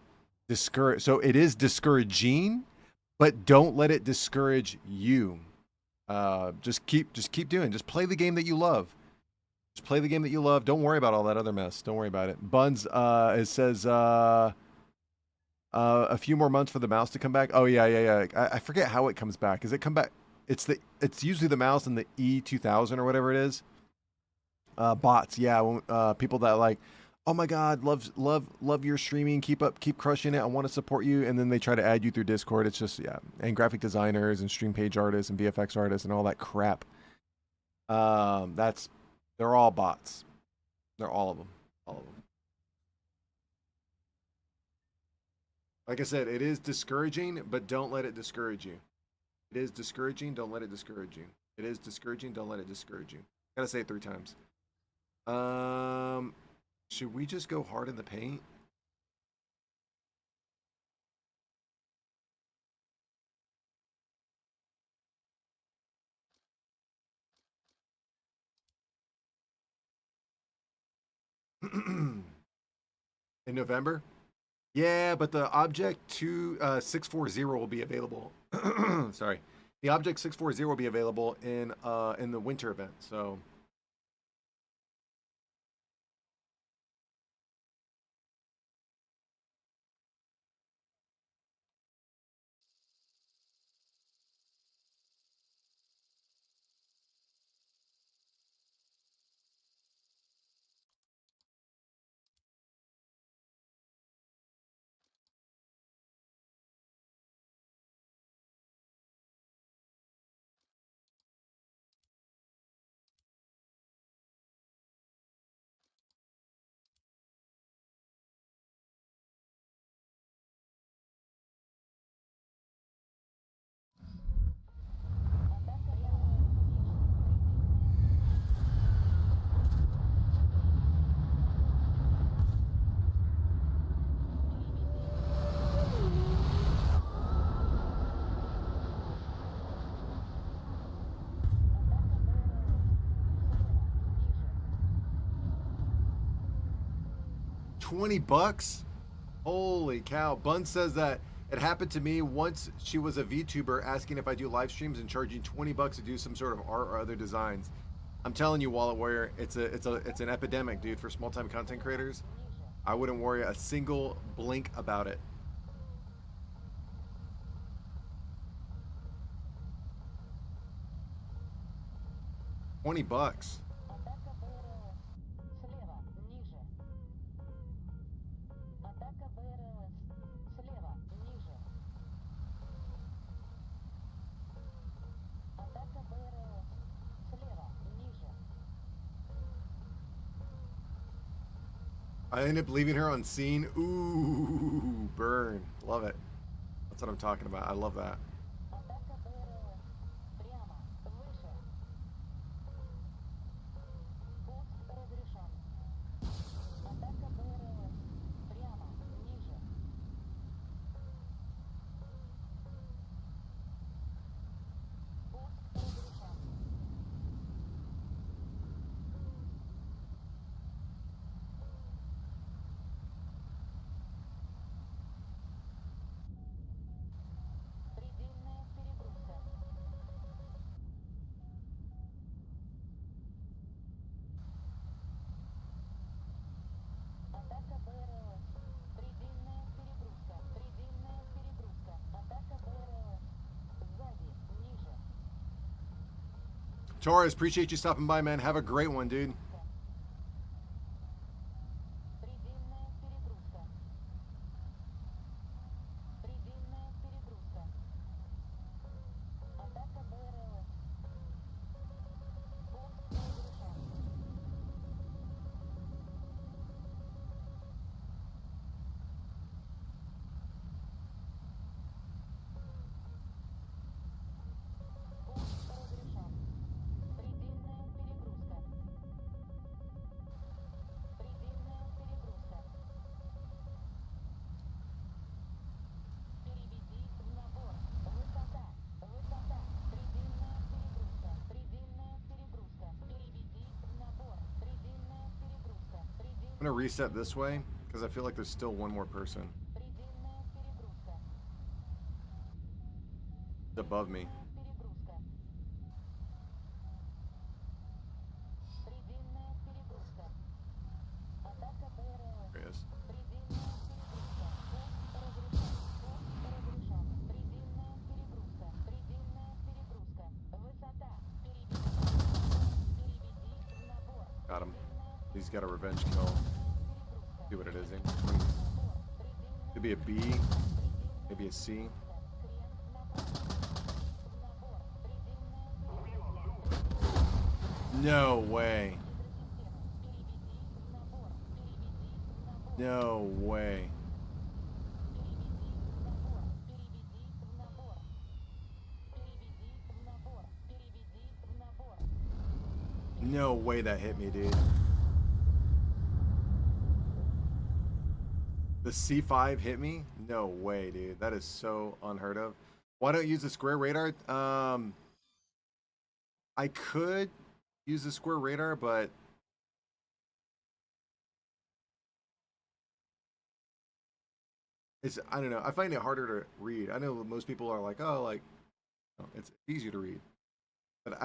discourage. So it is discouraging, but don't let it discourage you. Just keep doing. Just play the game that you love. Just play the game that you love. Don't worry about all that other mess. Don't worry about it. Buns, it says a few more months for the mouse to come back. Oh yeah. I forget how it comes back. Does it come back? It's usually the mouse and the E2000 or whatever it is. Bots, yeah. People that like, oh my God, love your streaming. Keep crushing it. I want to support you. And then they try to add you through Discord. It's just, yeah. And graphic designers and stream page artists and VFX artists and all that crap. They're all bots. They're all of them. All of them. Like I said, it is discouraging, but don't let it discourage you. It is discouraging. Don't let it discourage you. It is discouraging. Don't let it discourage you. Gotta say it 3 times. Should we just go hard in the paint? In November? Yeah, but the Object 640 will be available. Sorry. The Object 640 will be available in the winter event, so... $20? Holy cow. Bun says that it happened to me once. She was a VTuber asking if I do live streams and charging $20 to do some sort of art or other designs. I'm telling you, Wallet Warrior, it's an epidemic, dude, for small time content creators. I wouldn't worry a single blink about it. $20. I ended up leaving her on scene. Ooh, burn. Love it. That's what I'm talking about. I love that. Torres, appreciate you stopping by, man. Have a great one, dude. gonna reset this way because I feel like there's still one more person. It's above me. There he is. Got him. He's got a revenge kill. See what it is. Could be a B, maybe a C. No way. No way. No way that hit me, dude. The C5 hit me? No way, dude. That is so unheard of. Why don't you use the square radar? I could use the square radar, but I don't know. I find it harder to read. I know most people are like, oh, like, it's easier to read. But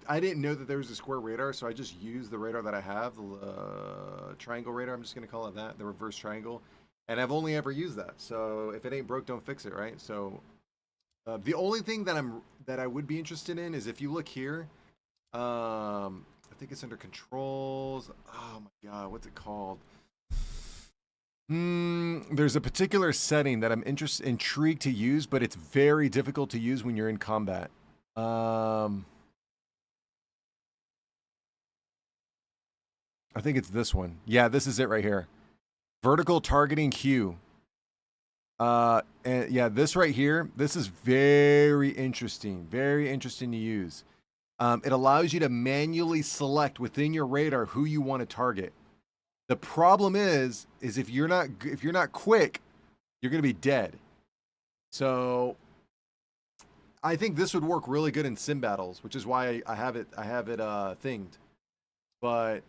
I didn't know that there was a square radar, so I just used the radar that I have, the triangle radar. I'm just gonna call it that, the reverse triangle. And I've only ever used that. So if it ain't broke, don't fix it, right? So the only thing that I would be interested in is if you look here, I think it's under controls. Oh my god, what's it called? There's a particular setting that I'm intrigued to use, but it's very difficult to use when you're in combat. I think it's this one. Yeah, this is it right here. Vertical targeting Q. And yeah, this right here, this is very interesting to use. It allows you to manually select within your radar who you want to target. The problem is if you're not quick, you're gonna be dead. So I think this would work really good in sim battles, which is why I have it thinged. But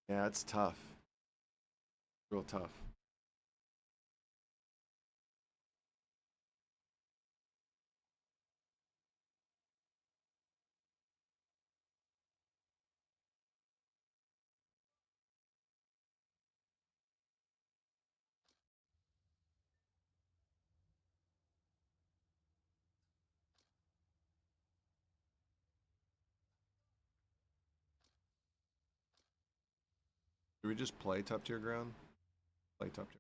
yeah, it's tough. Real tough. Do we just play top tier ground? Play top tier.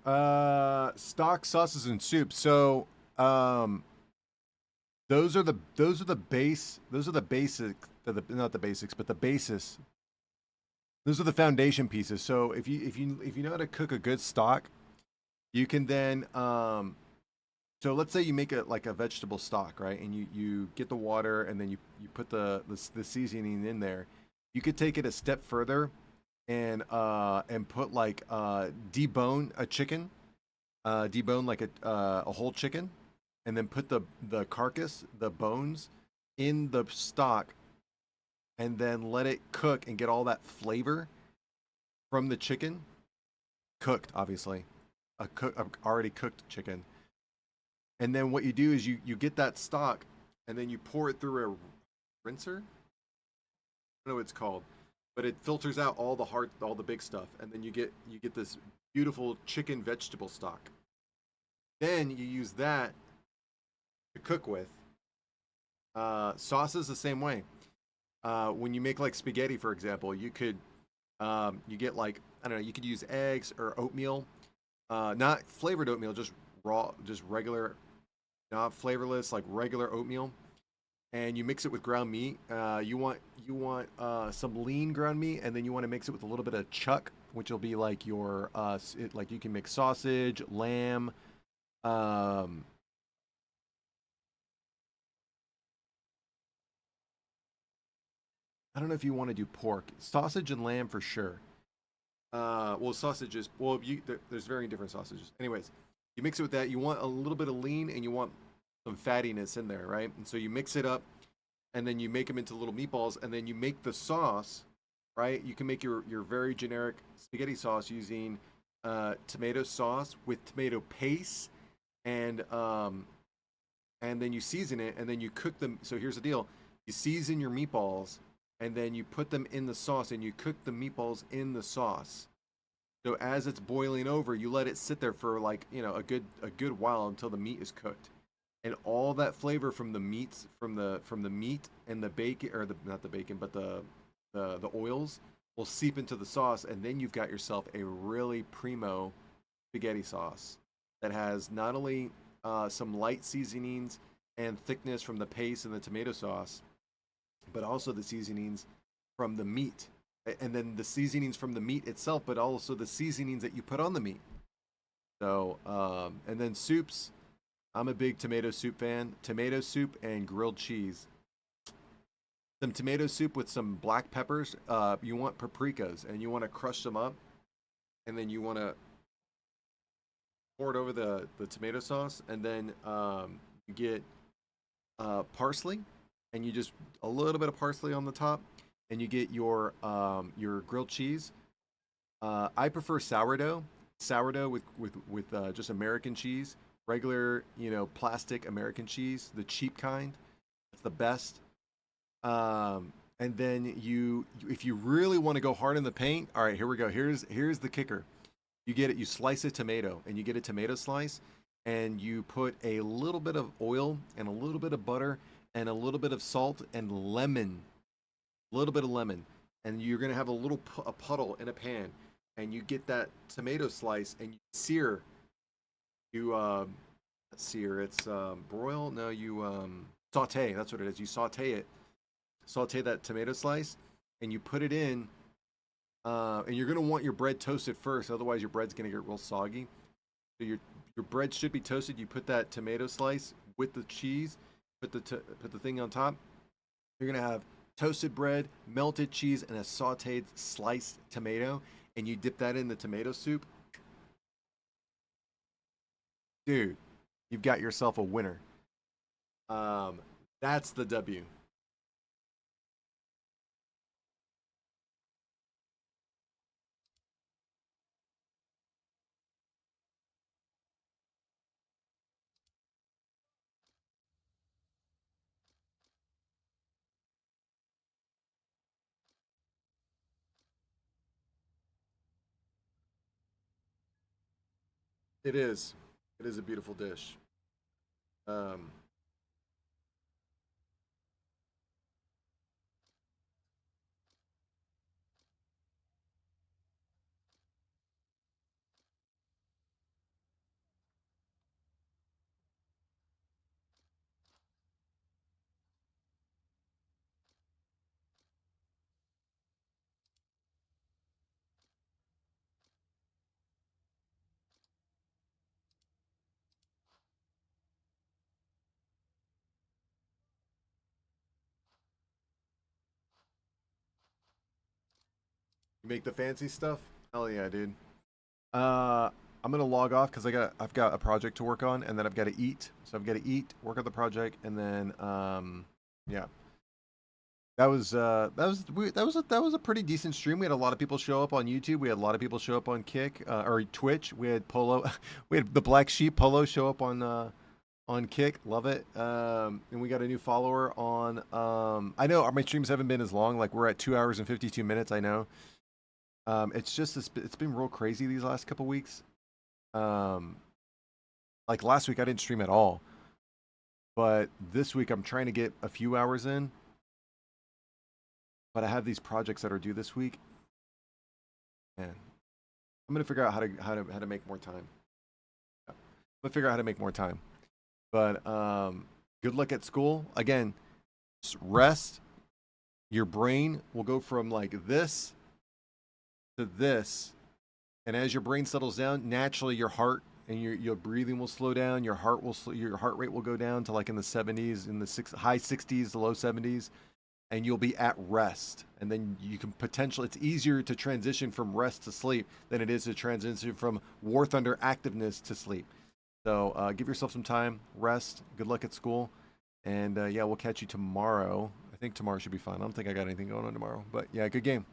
Stock, sauces, and soup. So, those are the basic, not the basics, but the basis. Those are the foundation pieces. So if you know how to cook a good stock, you can then so let's say you make a vegetable stock, right? And you get the water and then you put the seasoning in there. You could take it a step further and put like debone a chicken, debone like a whole chicken, and then put the carcass, the bones, in the stock, and then let it cook and get all that flavor from the chicken, cooked, obviously, a already cooked chicken. And then what you do is you get that stock, and then you pour it through a rinser. I don't know what it's called, but it filters out all the big stuff, and then you get this beautiful chicken vegetable stock. Then you use that to cook with. Sauces the same way. When you make like spaghetti, for example, you could you get like, I don't know, you could use eggs or oatmeal, not flavored oatmeal, just raw, just regular, not flavorless, like regular oatmeal, and you mix it with ground meat. You want some lean ground meat, and then you want to mix it with a little bit of chuck, which will be like your like you can mix sausage, lamb, I don't know if you want to do pork, sausage and lamb for sure. Well, sausages. Well, there's very different sausages. Anyways, you mix it with that. You want a little bit of lean and you want some fattiness in there, right? And so you mix it up, and then you make them into little meatballs, and then you make the sauce, right? You can make your very generic spaghetti sauce using tomato sauce with tomato paste, and then you season it, and then you cook them. So here's the deal: you season your meatballs, and then you put them in the sauce, and you cook the meatballs in the sauce. So as it's boiling over, you let it sit there for like, a good while until the meat is cooked, and all that flavor from the meats, from the meat and the bacon, or not the bacon, but the oils will seep into the sauce, and then you've got yourself a really primo spaghetti sauce that has not only some light seasonings and thickness from the paste and the tomato sauce, but also the seasonings from the meat, and then the seasonings from the meat itself, but also the seasonings that you put on the meat. So, and then soups. I'm a big tomato soup fan. Tomato soup and grilled cheese. Some tomato soup with some black peppers. You want paprikas, and you want to crush them up, and then you want to pour it over the tomato sauce, and then you get parsley, and you just a little bit of parsley on the top, and you get your grilled cheese. I prefer sourdough with just American cheese, regular plastic American cheese, the cheap kind. That's the best. And then if you really want to go hard in the paint, all right, here we go. Here's the kicker. You slice a tomato, and you get a tomato slice, and you put a little bit of oil and a little bit of butter and a little bit of salt and lemon, a little bit of lemon, and you're gonna have a puddle in a pan, and you get that tomato slice, and you sear. Sear. It's broil. No, you saute. That's what it is. You saute that tomato slice, and you put it in. And you're gonna want your bread toasted first, otherwise your bread's gonna get real soggy. So your bread should be toasted. You put that tomato slice with the cheese, put the thing on top. You're gonna have toasted bread, melted cheese, and a sautéed sliced tomato, and you dip that in the tomato soup. Dude, you've got yourself a winner. That's the W. It is. It is a beautiful dish. Um, You make the fancy stuff? Hell yeah, dude. I'm gonna log off because I've got a project to work on, and then I've got to eat. So I've got to eat, work on the project, and then yeah. That was a pretty decent stream. We had a lot of people show up on YouTube. We had a lot of people show up on Kick or Twitch. We had Polo, we had the Black Sheep Polo show up on Kick. Love it. And we got a new follower on. I know my streams haven't been as long. Like we're at 2 hours and 52 minutes. I know. It's just it's been real crazy these last couple weeks. Like last week I didn't stream at all, but this week I'm trying to get a few hours in. But I have these projects that are due this week, and I'm gonna figure out how to make more time. I'm gonna figure out how to make more time. But good luck at school. Again, just rest. Your brain will go from like this to this, and as your brain settles down, naturally your heart and your breathing will slow down. Your heart rate will go down to like in the 70s, in the high 60s, the low 70s. And you'll be at rest, and then you can potentially, it's easier to transition from rest to sleep than it is to transition from War Thunder activeness to sleep. So give yourself some time, rest, good luck at school, and yeah, we'll catch you tomorrow. I think tomorrow should be fun. I don't think I got anything going on tomorrow, but yeah, good game.